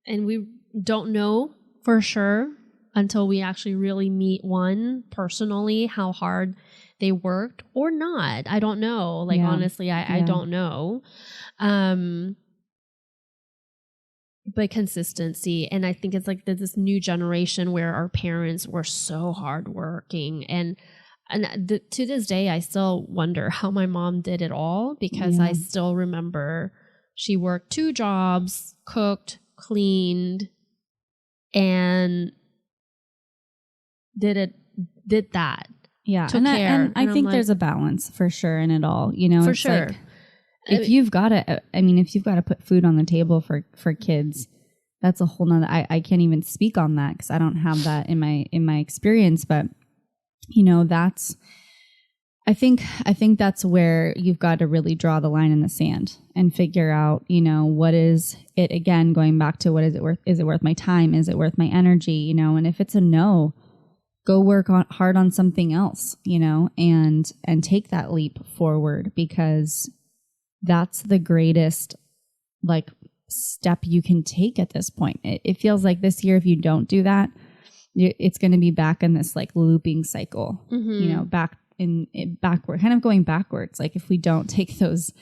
Speaker 2: we don't know for sure until we actually really meet one personally how hard they worked or not. I don't know. Like honestly, I don't know. But consistency, and I think it's like there's this new generation where our parents were so hardworking, and to this day, I still wonder how my mom did it all, because I still remember she worked 2 jobs, cooked, cleaned, and did that.
Speaker 1: Yeah,
Speaker 2: took care.
Speaker 1: And I think like, there's a balance for sure in it all. You know,
Speaker 2: for
Speaker 1: it's
Speaker 2: sure.
Speaker 1: Like, if you've got to put food on the table for kids, that's a whole nother, I can't even speak on that because I don't have that in my experience. But, you know, I think that's where you've got to really draw the line in the sand and figure out, you know, what is it, again, going back to what is it worth? Is it worth my time? Is it worth my energy? You know, and if it's a no, go work hard on something else, you know, and take that leap forward, because that's the greatest like step you can take at this point. It feels like this year, if you don't do that, it's going to be back in this like looping cycle, you know, backward, kind of going backwards. Like if we don't take those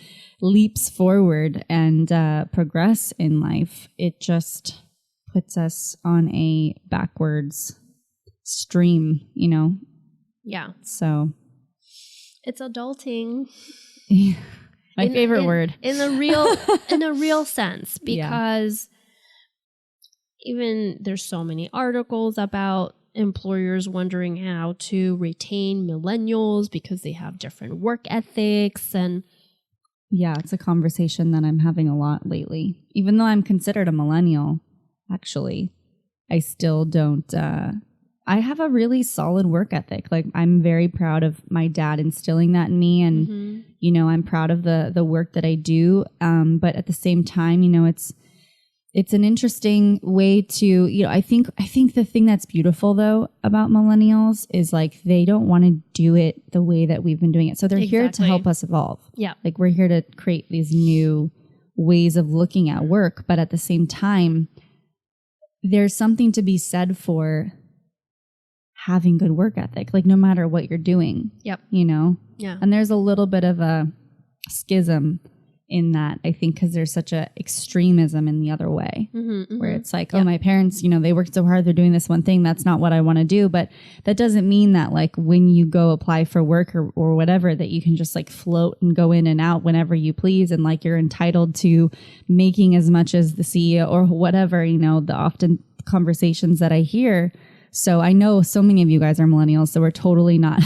Speaker 1: leaps forward and progress in life, it just puts us on a backwards stream, you know? Yeah. So
Speaker 2: it's adulting.
Speaker 1: My favorite word.
Speaker 2: In a real sense, because even there's so many articles about employers wondering how to retain millennials because they have different work ethics. And
Speaker 1: yeah, it's a conversation that I'm having a lot lately. Even though I'm considered a millennial, actually, I still don't I have a really solid work ethic. Like I'm very proud of my dad instilling that in me, and you know, I'm proud of the work that I do. But at the same time, you know, it's an interesting way to, you know, I think the thing that's beautiful though about millennials is like they don't want to do it the way that we've been doing it. So they're here to help us evolve. Yeah. Like we're here to create these new ways of looking at work, but at the same time, there's something to be said for having good work ethic, like no matter what you're doing. Yep. You know? Yeah. And there's a little bit of a schism in that, I think, because there's such a extremism in the other way, where it's like, oh, my parents, you know, they worked so hard, they're doing this one thing, that's not what I want to do. But that doesn't mean that like when you go apply for work or whatever, that you can just like float and go in and out whenever you please, and like you're entitled to making as much as the CEO or whatever, you know, the often conversations that I hear. So I know so many of you guys are millennials, so we're totally not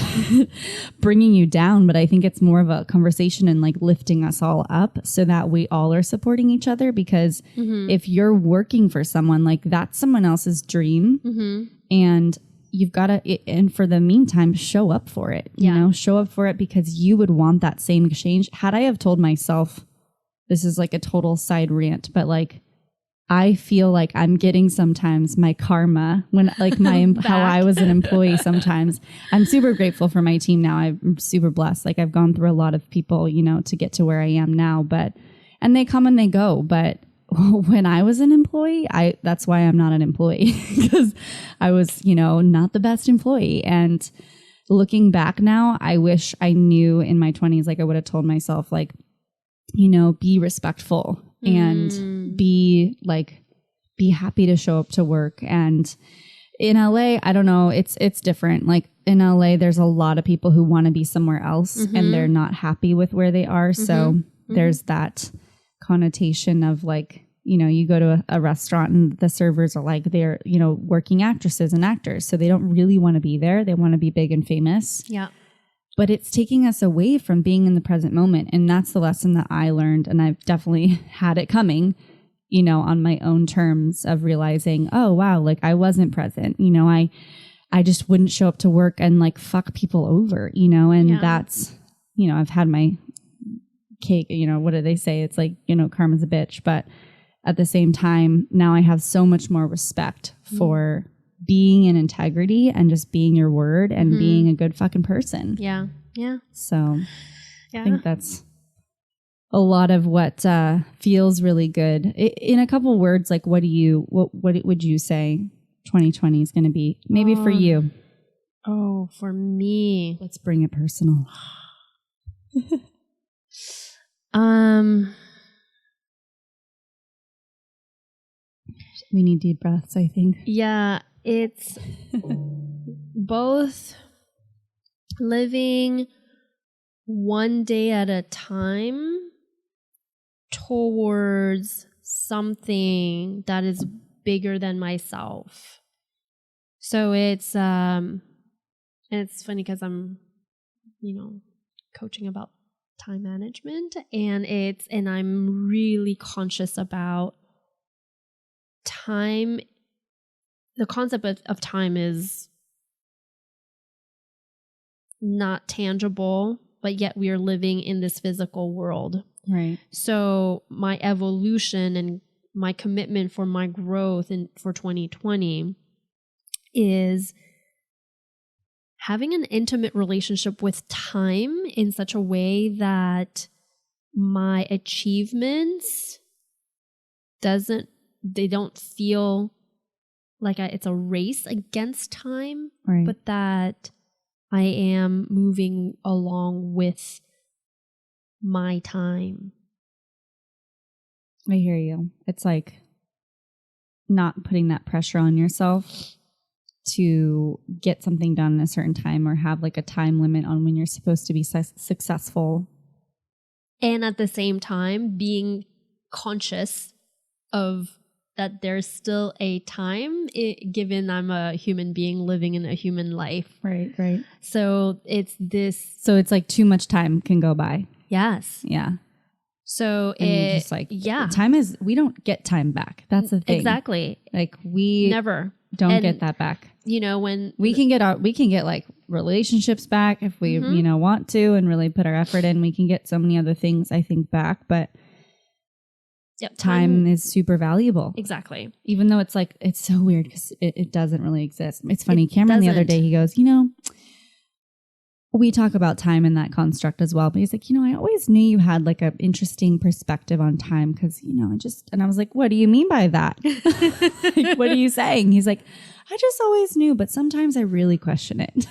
Speaker 1: bringing you down, but I think it's more of a conversation and like lifting us all up so that we all are supporting each other, because if you're working for someone, like that's someone else's dream, and you've got to, and for the meantime, show up for it, you know, show up for it because you would want that same exchange. Had I have told myself, this is like a total side rant, but like, I feel like I'm getting sometimes my karma when like my how I was an employee sometimes. I'm super grateful for my team now. I'm super blessed. Like I've gone through a lot of people, you know, to get to where I am now, and they come and they go. But when I was an employee, that's why I'm not an employee because I was, you know, not the best employee. And looking back now, I wish I knew in my 20s, like I would have told myself like, you know, be respectful and be happy to show up to work. And in LA, I don't know, it's different. Like in LA, there's a lot of people who want to be somewhere else and they're not happy with where they are. So there's that connotation of like, you know, you go to a restaurant and the servers are like, they're, you know, working actresses and actors. So they don't really want to be there. They want to be big and famous.
Speaker 2: Yeah.
Speaker 1: But it's taking us away from being in the present moment. And that's the lesson that I learned. And I've definitely had it coming, you know, on my own terms of realizing, oh, wow, like I wasn't present. You know, I just wouldn't show up to work and like fuck people over, you know, and that's, you know, I've had my cake, you know, what do they say? It's like, you know, karma's a bitch. But at the same time, now I have so much more respect for being in integrity and just being your word and being a good fucking person.
Speaker 2: Yeah. Yeah.
Speaker 1: So I think that's a lot of what feels really good. In a couple words, like what would you say 2020 is going to be? Maybe for you.
Speaker 2: Oh, for me.
Speaker 1: Let's bring it personal. We need deep breaths, I think.
Speaker 2: Yeah, it's both living one day at a time towards something that is bigger than myself. So it's funny because I'm, you know, coaching about time management and I'm really conscious about time. The concept of time is not tangible, but yet we are living in this physical world.
Speaker 1: Right.
Speaker 2: So my evolution and my commitment for my growth for 2020 is having an intimate relationship with time in such a way that my achievements they don't feel like it's a race against time,
Speaker 1: right,
Speaker 2: but that I am moving along with my time.
Speaker 1: I hear you. It's like not putting that pressure on yourself to get something done in a certain time or have like a time limit on when you're supposed to be successful.
Speaker 2: And at the same time, being conscious of that there's still a time, given I'm a human being living in a human life.
Speaker 1: Right, right.
Speaker 2: So it's this.
Speaker 1: So it's like too much time can go by.
Speaker 2: Yes.
Speaker 1: Yeah.
Speaker 2: So
Speaker 1: it's just like, time is, we don't get time back. That's the thing.
Speaker 2: Exactly.
Speaker 1: Like we
Speaker 2: never
Speaker 1: don't get that back.
Speaker 2: You know, when
Speaker 1: we can get like relationships back if we, you know, want to and really put our effort in, we can get so many other things, I think, back. But time is super valuable.
Speaker 2: Exactly.
Speaker 1: Even though it's like, it's so weird because it doesn't really exist. It's funny. Cameron the other day, he goes, you know, we talk about time in that construct as well. But he's like, you know, I always knew you had like an interesting perspective on time because, you know, and I was like, what do you mean by that? Like, what are you saying? He's like, I just always knew, but sometimes I really question it.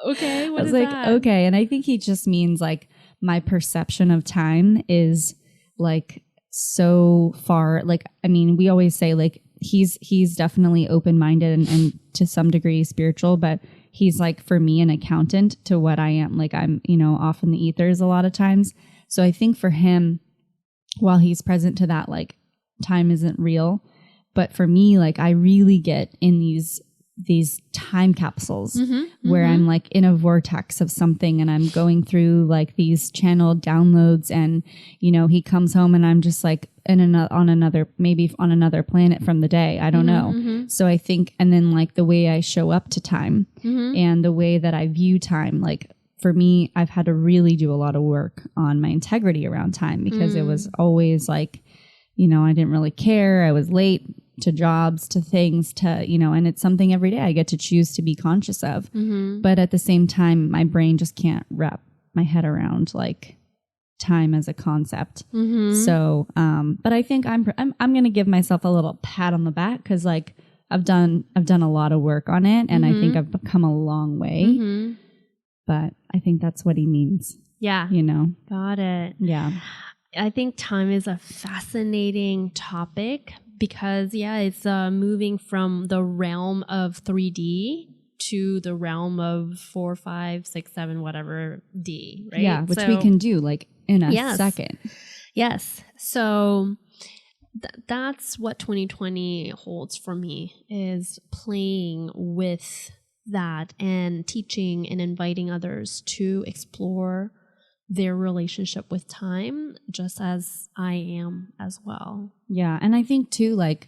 Speaker 2: Okay. What
Speaker 1: I was
Speaker 2: is
Speaker 1: like,
Speaker 2: that?
Speaker 1: okay. And I think he just means like my perception of time is like so far. Like, I mean, we always say like he's definitely open-minded and to some degree spiritual, but he's like, for me, an accountant to what I am. Like I'm, you know, off in the ethers a lot of times. So I think for him, while he's present to that, like time isn't real. But for me, like I really get in these time capsules where I'm like in a vortex of something and I'm going through like these channeled downloads and, you know, he comes home and I'm just like on another planet from the day. I don't know. So I think, and then like the way I show up to time and the way that I view time, like for me, I've had to really do a lot of work on my integrity around time because it was always like I didn't really care. I was late to jobs, to things, to, and it's something every day I get to choose to be conscious of.
Speaker 2: Mm-hmm.
Speaker 1: But at the same time, my brain just can't wrap my head around like time as a concept.
Speaker 2: Mm-hmm.
Speaker 1: So, but I think I'm going to give myself a little pat on the back, because like I've done a lot of work on it, and I think I've come a long way.
Speaker 2: Mm-hmm.
Speaker 1: But I think that's what he means.
Speaker 2: Yeah. Got it.
Speaker 1: Yeah.
Speaker 2: I think time is a fascinating topic because, it's moving from the realm of 3D to the realm of 4, 5, 6, 7, whatever D, right?
Speaker 1: Yeah, which we can do like in a second.
Speaker 2: Yes. So that's what 2020 holds for me, is playing with that and teaching and inviting others to explore their relationship with time, just as I am as well.
Speaker 1: Yeah. And I think too, like,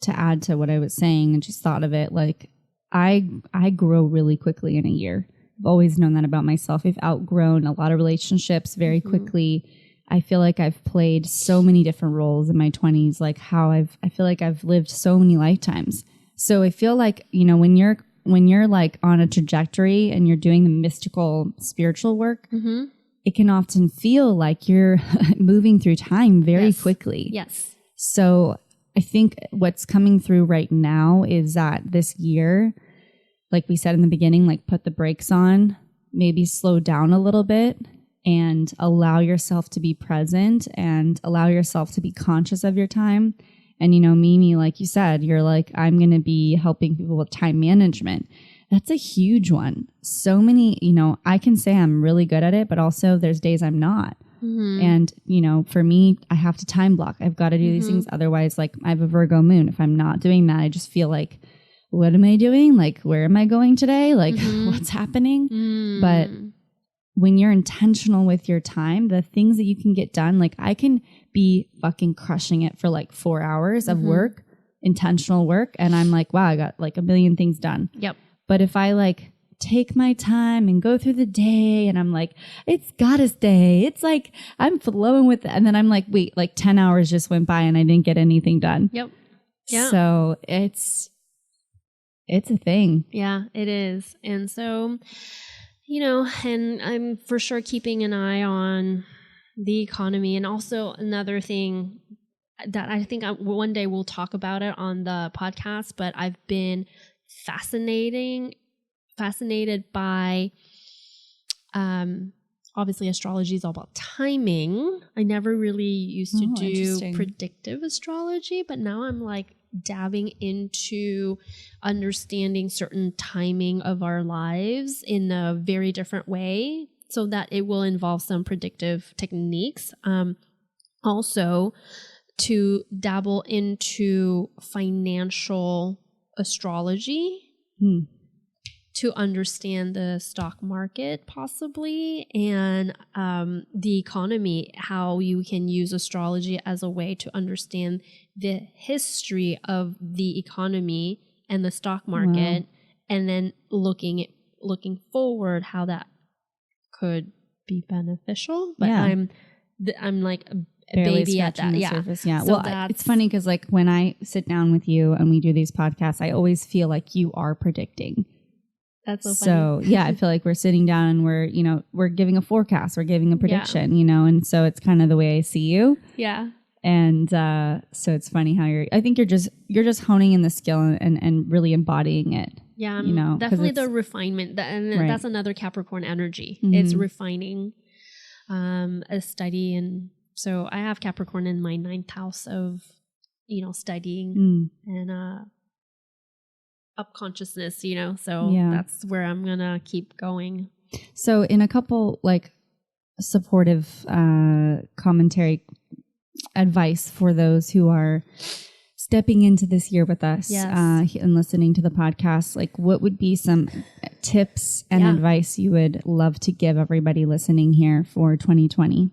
Speaker 1: to add to what I was saying, and just thought of it, like I grow really quickly in a year. I've always known that about myself. I've outgrown a lot of relationships very quickly. I feel like I've played so many different roles in my 20s, like I feel like I've lived so many lifetimes. So I feel like, when you're like on a trajectory and you're doing the mystical spiritual work, it can often feel like you're moving through time very quickly.
Speaker 2: Yes.
Speaker 1: So I think what's coming through right now is that this year, like we said in the beginning, like put the brakes on, maybe slow down a little bit and allow yourself to be present and allow yourself to be conscious of your time. And, Mimi, like you said, you're like, I'm going to be helping people with time management. That's a huge one. So many, I can say I'm really good at it, but also there's days I'm not. And, for me, I have to time block. I've got to do these things. Otherwise, like I have a Virgo moon. If I'm not doing that, I just feel like, what am I doing? Like, where am I going today? Like, what's happening? But when you're intentional with your time, the things that you can get done, like I can be fucking crushing it for like 4 hours of work, intentional work. And I'm like, wow, I got like a million things done.
Speaker 2: Yep.
Speaker 1: But if I like take my time and go through the day and I'm like, it's goddess day. It's like, I'm flowing with it. And then I'm like, wait, like 10 hours just went by and I didn't get anything done.
Speaker 2: Yep. Yeah.
Speaker 1: So it's a thing.
Speaker 2: Yeah, it is. And so, and I'm for sure keeping an eye on the economy. And also another thing that I think one day we'll talk about it on the podcast, but I've been fascinated by, obviously astrology is all about timing. I never really used to do predictive astrology, but now I'm like dabbing into understanding certain timing of our lives in a very different way, so that it will involve some predictive techniques. Also to dabble into financial astrology to understand the stock market possibly, and the economy, how you can use astrology as a way to understand the history of the economy and the stock market, and then looking forward how that could be beneficial. But I'm like a baby at that.
Speaker 1: Surface. Yeah.
Speaker 2: So
Speaker 1: well, it's funny because like when I sit down with you and we do these podcasts, I always feel like you are predicting.
Speaker 2: That's so funny.
Speaker 1: So yeah, I feel like we're sitting down and we're giving a forecast, we're giving a prediction, and so it's kind of the way I see you.
Speaker 2: Yeah.
Speaker 1: And so it's funny how I think you're just honing in the skill and really embodying it.
Speaker 2: Yeah, definitely the refinement, and that's another Capricorn energy. It's refining, a study, and so I have Capricorn in my 9th house of studying and up consciousness, so that's where I'm gonna keep going.
Speaker 1: So in a couple like supportive commentary advice for those who are stepping into this year with us and listening to the podcast, like what would be some tips and advice you would love to give everybody listening here for 2020?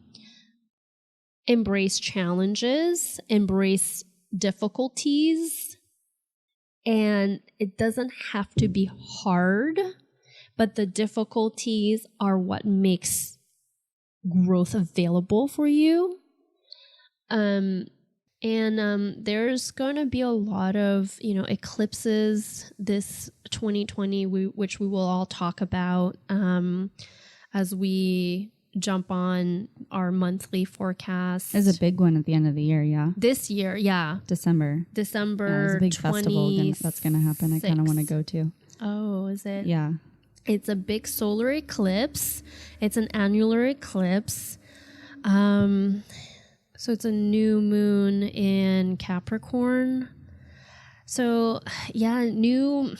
Speaker 2: Embrace challenges, embrace difficulties, and it doesn't have to be hard, but the difficulties are what makes growth available for you. And there's going to be a lot of, eclipses this 2020, which we will all talk about as we jump on our monthly forecast.
Speaker 1: There's a big one at the end of the year, yeah.
Speaker 2: This year, yeah.
Speaker 1: December.
Speaker 2: Yeah, there's
Speaker 1: a big festival that's going to happen. I kind of want to go to.
Speaker 2: Oh, is it?
Speaker 1: Yeah.
Speaker 2: It's a big solar eclipse. It's an annular eclipse. So it's a new moon in Capricorn. So yeah, new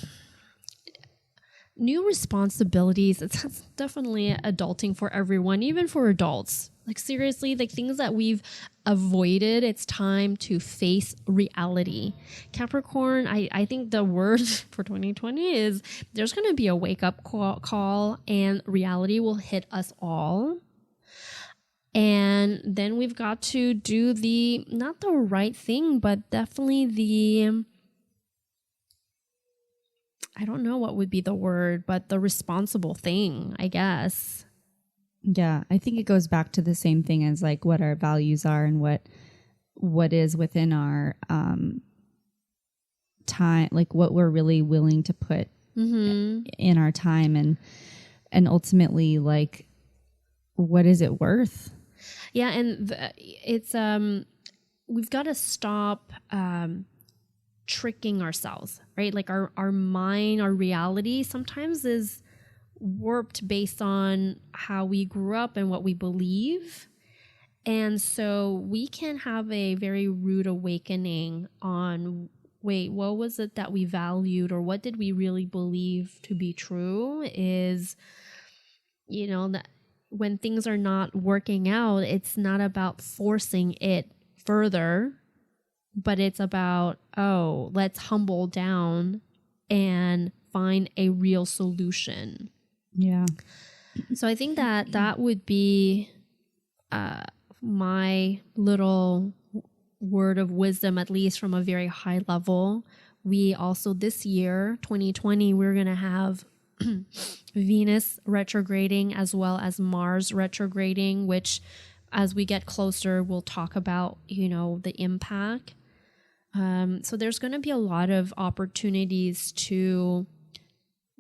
Speaker 2: responsibilities. It's definitely adulting for everyone, even for adults. Like seriously, like things that we've avoided, it's time to face reality. Capricorn, I think the word for 2020 is there's going to be a wake-up call and reality will hit us all. And then we've got to do not the right thing, but definitely I don't know what would be the word, but the responsible thing, I guess.
Speaker 1: Yeah, I think it goes back to the same thing as like what our values are and what is within our time, like what we're really willing to put in our time and ultimately like what is it worth?
Speaker 2: Yeah, and it's we've got to stop tricking ourselves, right? Like our mind, our reality sometimes is warped based on how we grew up and what we believe. And so we can have a very rude awakening on, wait, what was it that we valued or what did we really believe to be true is, that when things are not working out, it's not about forcing it further, but it's about, let's humble down and find a real solution.
Speaker 1: Yeah.
Speaker 2: So I think that would be my little word of wisdom, at least from a very high level. We also, this year, 2020, we're going to have Venus retrograding as well as Mars retrograding, which as we get closer, we'll talk about, the impact. So there's going to be a lot of opportunities to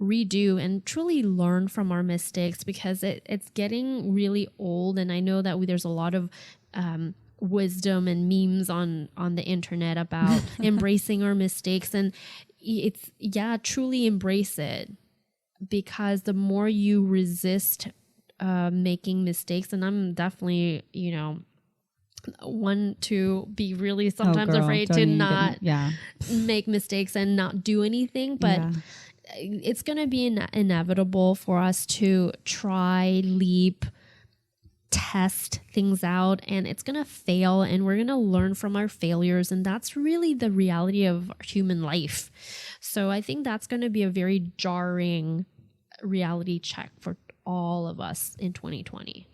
Speaker 2: redo and truly learn from our mistakes because it's getting really old. And I know that there's a lot of wisdom and memes on the internet about embracing our mistakes. And it's, truly embrace it. Because the more you resist making mistakes, and I'm definitely, one to be really sometimes afraid to not make mistakes and not do anything, but it's going to be inevitable for us to try, leap, test things out, and it's going to fail, and we're going to learn from our failures, and that's really the reality of human life. So I think that's going to be a very jarring reality check for all of us in 2020.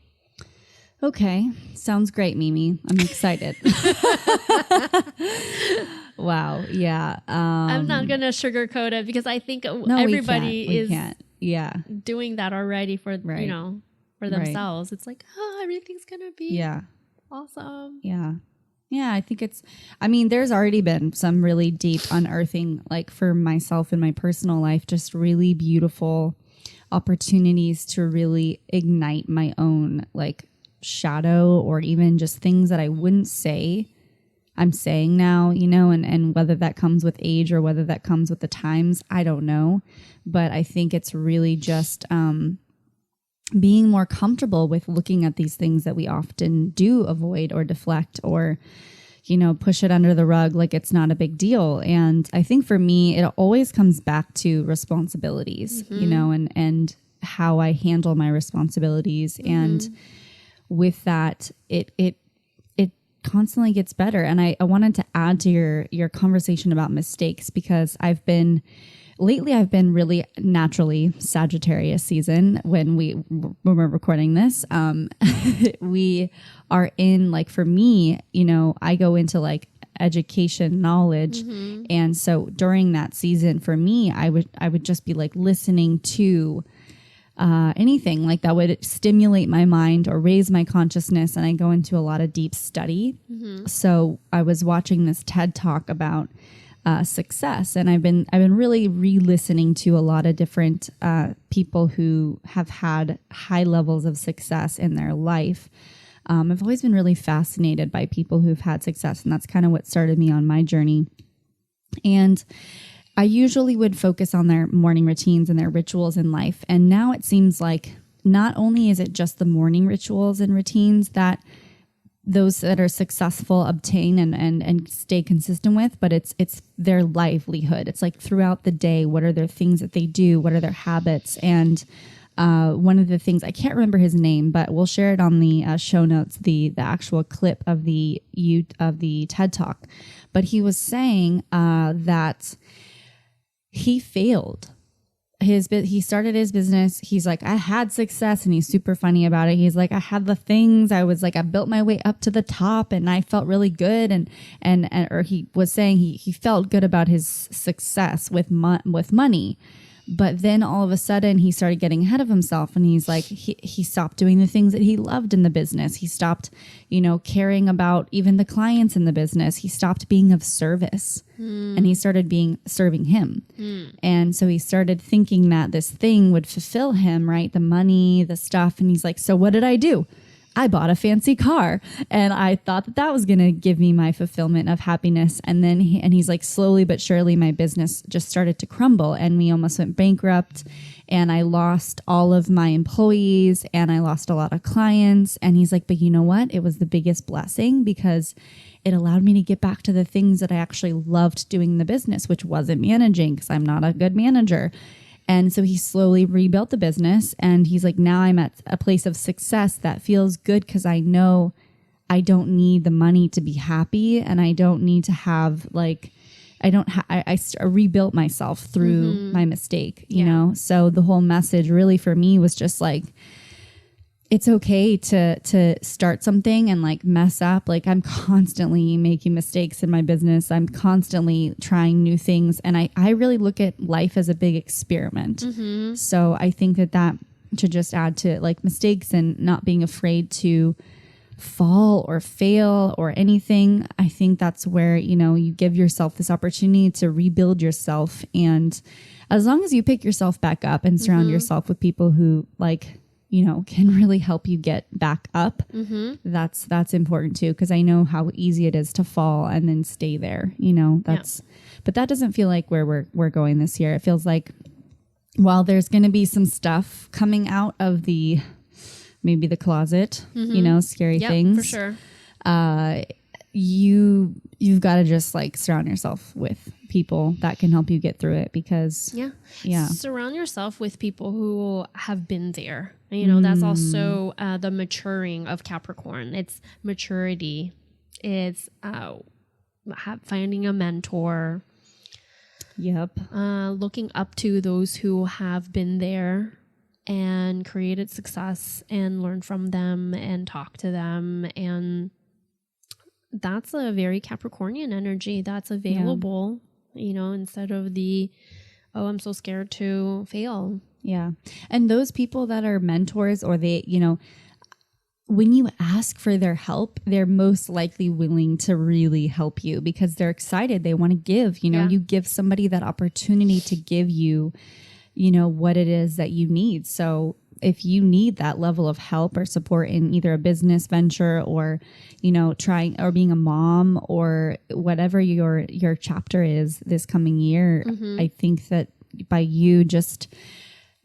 Speaker 1: Okay. Sounds great, Mimi. I'm excited. Wow. Yeah.
Speaker 2: I'm not going to sugarcoat it because I think everybody is doing that already for, for themselves. It's like, everything's going to be awesome.
Speaker 1: Yeah. Yeah, I think there's already been some really deep unearthing, like for myself in my personal life, just really beautiful opportunities to really ignite my own like shadow or even just things that I wouldn't say I'm saying now, and whether that comes with age or whether that comes with the times, I don't know. But I think it's really just being more comfortable with looking at these things that we often do avoid or deflect or, push it under the rug like it's not a big deal. And I think for me, it always comes back to responsibilities, and how I handle my responsibilities. And with that, it constantly gets better. And I wanted to add to your conversation about mistakes because lately I've been really naturally Sagittarius season when we're recording this. We are in, like, for me, I go into like education, knowledge. And so during that season for me, I would just be like listening to anything like that would stimulate my mind or raise my consciousness. And I go into a lot of deep study. So I was watching this TED Talk about success, and I've been really re-listening to a lot of different people who have had high levels of success in their life. I've always been really fascinated by people who've had success, and that's kind of what started me on my journey. And I usually would focus on their morning routines and their rituals in life. And now it seems like not only is it just the morning rituals and routines that those that are successful obtain and stay consistent with, but it's their livelihood. It's like throughout the day, what are their things that they do? What are their habits? And one of the things, I can't remember his name, but we'll share it on the show notes, the actual clip of the TED Talk. But he was saying that he failed. He started his business. He's like, I had success, and he's super funny about it. He's like, I had the things. I was like, I built my way up to the top, and I felt really good. Or he was saying he felt good about his success with money. But then all of a sudden he started getting ahead of himself, and he's like, he stopped doing the things that he loved in the business. He stopped, caring about even the clients in the business. He stopped being of service, and he started serving him. And so he started thinking that this thing would fulfill him, right? The money, the stuff. And he's like, so what did I do? I bought a fancy car, and I thought that was going to give me my fulfillment of happiness. And then he's like, slowly but surely, my business just started to crumble, and we almost went bankrupt, and I lost all of my employees, and I lost a lot of clients. And he's like, but you know what? It was the biggest blessing, because it allowed me to get back to the things that I actually loved doing in the business, which wasn't managing, because I'm not a good manager. And so he slowly rebuilt the business, and he's like, now I'm at a place of success that feels good, because I know I don't need the money to be happy, and I don't need to have I rebuilt myself through my mistake, you know? So the whole message really for me was just like, it's okay to start something and like mess up. Like, I'm constantly making mistakes in my business. I'm constantly trying new things. And I really look at life as a big experiment. So I think that to just add to like mistakes and not being afraid to fall or fail or anything. I think that's where, you give yourself this opportunity to rebuild yourself. And as long as you pick yourself back up and surround yourself with people who can really help you get back up. That's important too, because I know how easy it is to fall and then stay there. But that doesn't feel like where we're going this year. It feels like while there's going to be some stuff coming out of maybe the closet, scary things. For sure. You've got to just like surround yourself with people that can help you get through it, because surround yourself with people who have been there. That's also the maturing of Capricorn. It's maturity. It's finding a mentor. Looking up to those who have been there and created success, and learn from them and talk to them. And that's a very Capricornian energy that's available, instead of I'm so scared to fail. Yeah. And those people that are mentors, or when you ask for their help, they're most likely willing to really help you, because they're excited. They want to give, you give somebody that opportunity to give you, what it is that you need. So if you need that level of help or support in either a business venture or, trying or being a mom or whatever your chapter is this coming year, I think that by you just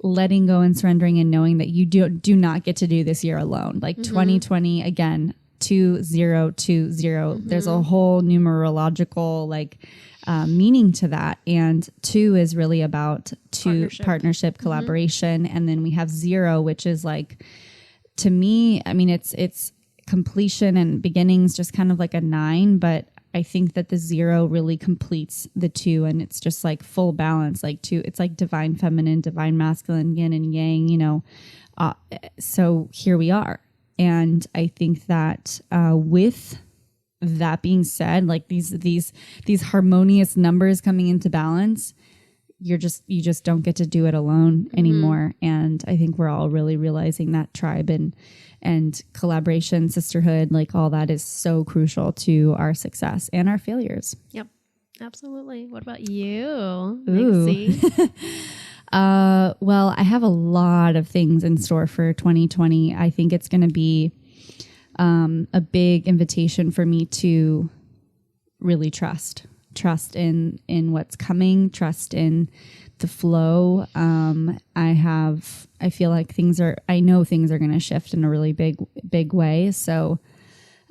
Speaker 1: letting go and surrendering and knowing that you do not get to do this year alone. Like 2020, again, 2020, there's a whole numerological meaning to that. And 2 is really about partnership, collaboration. And then we have 0, which is like, to me, I mean, it's completion and beginnings, just kind of like a 9, but I think that the 0 really completes the 2, and it's just like full balance, like 2. It's like divine feminine, divine masculine, yin and yang, so here we are. And I think that with that being said, like these harmonious numbers coming into balance, you just don't get to do it alone anymore. And I think we're all really realizing that tribe and collaboration, sisterhood, like all that is so crucial to our success and our failures.
Speaker 2: Yep. Absolutely. What about you,
Speaker 1: Ooh. Well, I have a lot of things in store for 2020. I think it's going to be a big invitation for me to really trust in what's coming, trust in the flow. I feel like I know things are going to shift in a really big way. So,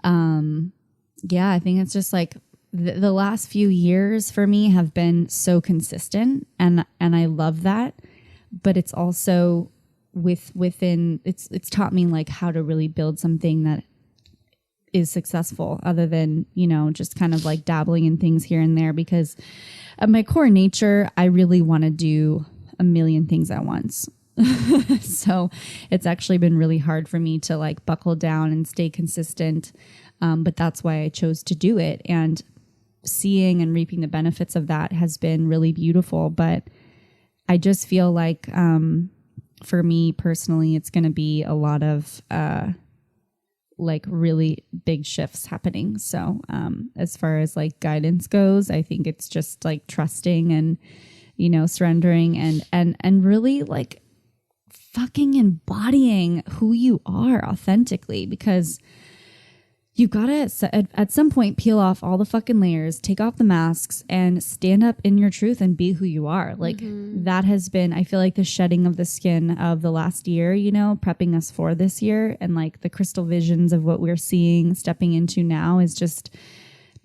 Speaker 1: I think it's just like the last few years for me have been so consistent, and I love that, but it's also it's taught me like how to really build something that is successful, other than, just kind of like dabbling in things here and there, because of my core nature, I really want to do a million things at once. So it's actually been really hard for me to like buckle down and stay consistent. But that's why I chose to do it. And seeing and reaping the benefits of that has been really beautiful. But I just feel like, for me personally, it's going to be a lot of, like really big shifts happening. So, as far as like guidance goes, I think it's just like trusting and, surrendering and really like fucking embodying who you are authentically, because you've got to at some point peel off all the fucking layers, take off the masks, and stand up in your truth and be who you are. Like that has been, I feel like, the shedding of the skin of the last year, prepping us for this year, and like the crystal visions of what we're seeing, stepping into now, is just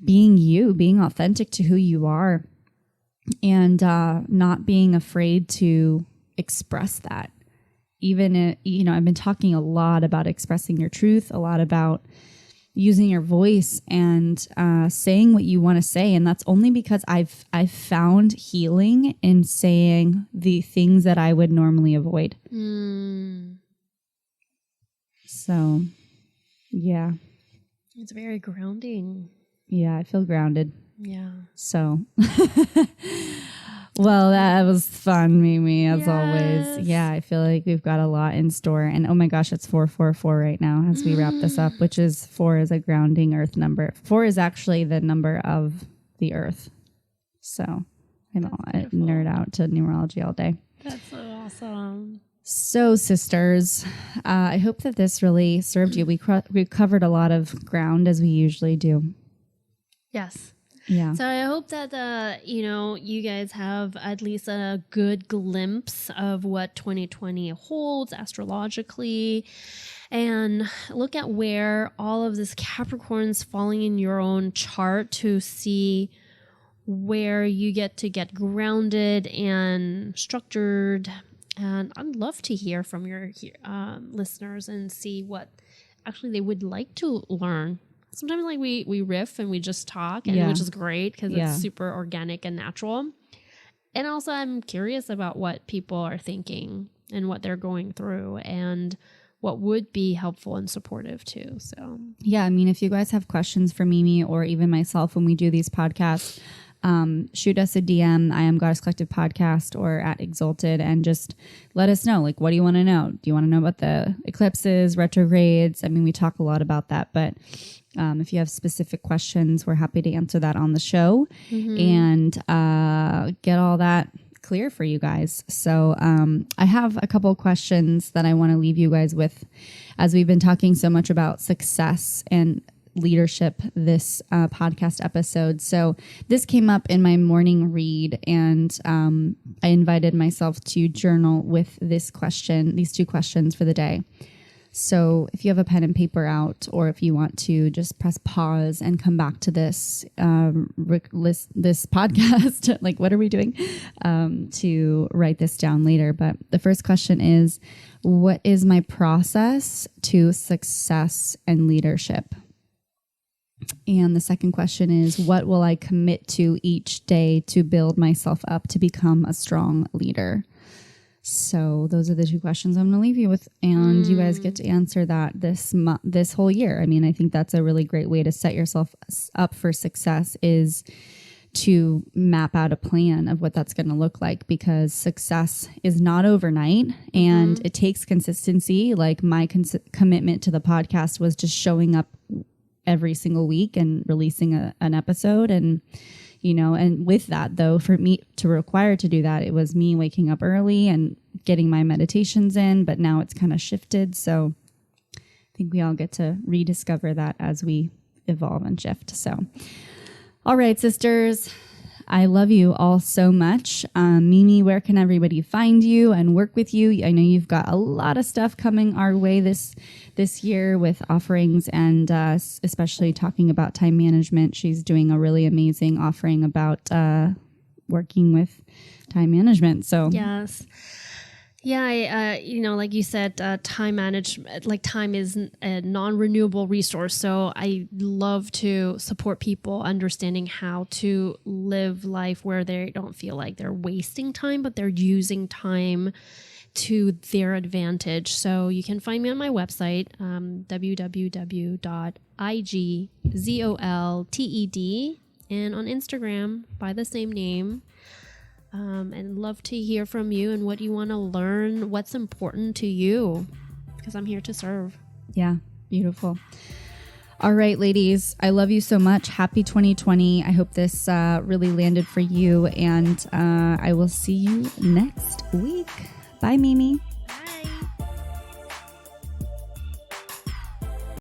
Speaker 1: being you, being authentic to who you are, and not being afraid to express that. Even, I've been talking a lot about expressing your truth, a lot about using your voice and saying what you want to say. And that's only because I've found healing in saying the things that I would normally avoid. So, yeah.
Speaker 2: It's very grounding.
Speaker 1: Yeah, I feel grounded.
Speaker 2: Yeah.
Speaker 1: So, well, that was fun, Mimi, as always. Yeah, I feel like we've got a lot in store. And oh my gosh, it's 444 right now as we wrap this up, which is 4 is a grounding earth number. 4 is actually the number of the earth. So I nerd out to numerology all day.
Speaker 2: That's so awesome.
Speaker 1: So, sisters, I hope that this really served you. We covered a lot of ground, as we usually do.
Speaker 2: Yes.
Speaker 1: Yeah.
Speaker 2: So I hope that, you guys have at least a good glimpse of what 2020 holds astrologically, and look at where all of this Capricorn's falling in your own chart to see where you get to get grounded and structured. And I'd love to hear from your listeners and see what actually they would like to learn. Sometimes like we riff and we just talk, and which is great because it's super organic and natural. And also I'm curious about what people are thinking and what they're going through and what would be helpful and supportive too. So
Speaker 1: yeah, I mean, if you guys have questions for Mimi or even myself when we do these podcasts, shoot us a DM, I Am Goddess Collective Podcast, or at Exalted, and just let us know, like, what do you want to know? Do you want to know about the eclipses, retrogrades? I mean, we talk a lot about that, but if you have specific questions, we're happy to answer that on the show and get all that clear for you guys. So I have a couple of questions that I want to leave you guys with, as we've been talking so much about success and leadership this podcast episode. So this came up in my morning read, and I invited myself to journal with these two questions for the day. So if you have a pen and paper out, or if you want to just press pause and come back to this this podcast, like, what are we doing, to write this down later. But the first question is, what is my process to success and leadership? And the second question is, what will I commit to each day to build myself up to become a strong leader? So those are the two questions I'm going to leave you with, and you guys get to answer that this whole year. I mean, I think that's a really great way to set yourself up for success, is to map out a plan of what that's going to look like, because success is not overnight and it takes consistency. Like my commitment to the podcast was just showing up every single week and releasing an episode. And, and with that though, for me to require to do that, it was me waking up early and getting my meditations in, but now it's kind of shifted. So I think we all get to rediscover that as we evolve and shift. So, all right, sisters, I love you all so much. Mimi, where can everybody find you and work with you? I know you've got a lot of stuff coming our way this year with offerings and especially talking about time management. She's doing a really amazing offering about working with time management. So
Speaker 2: yes. Yeah, like you said, time management, like time is a non-renewable resource. So I love to support people understanding how to live life where they don't feel like they're wasting time, but they're using time to their advantage. So you can find me on my website, www.igzolted, and on Instagram by the same name. And love to hear from you and what you want to learn, what's important to you, because I'm here to serve.
Speaker 1: Yeah, beautiful. All right, ladies, I love you so much. Happy 2020. I hope this really landed for you, and I will see you next week. Bye, Mimi.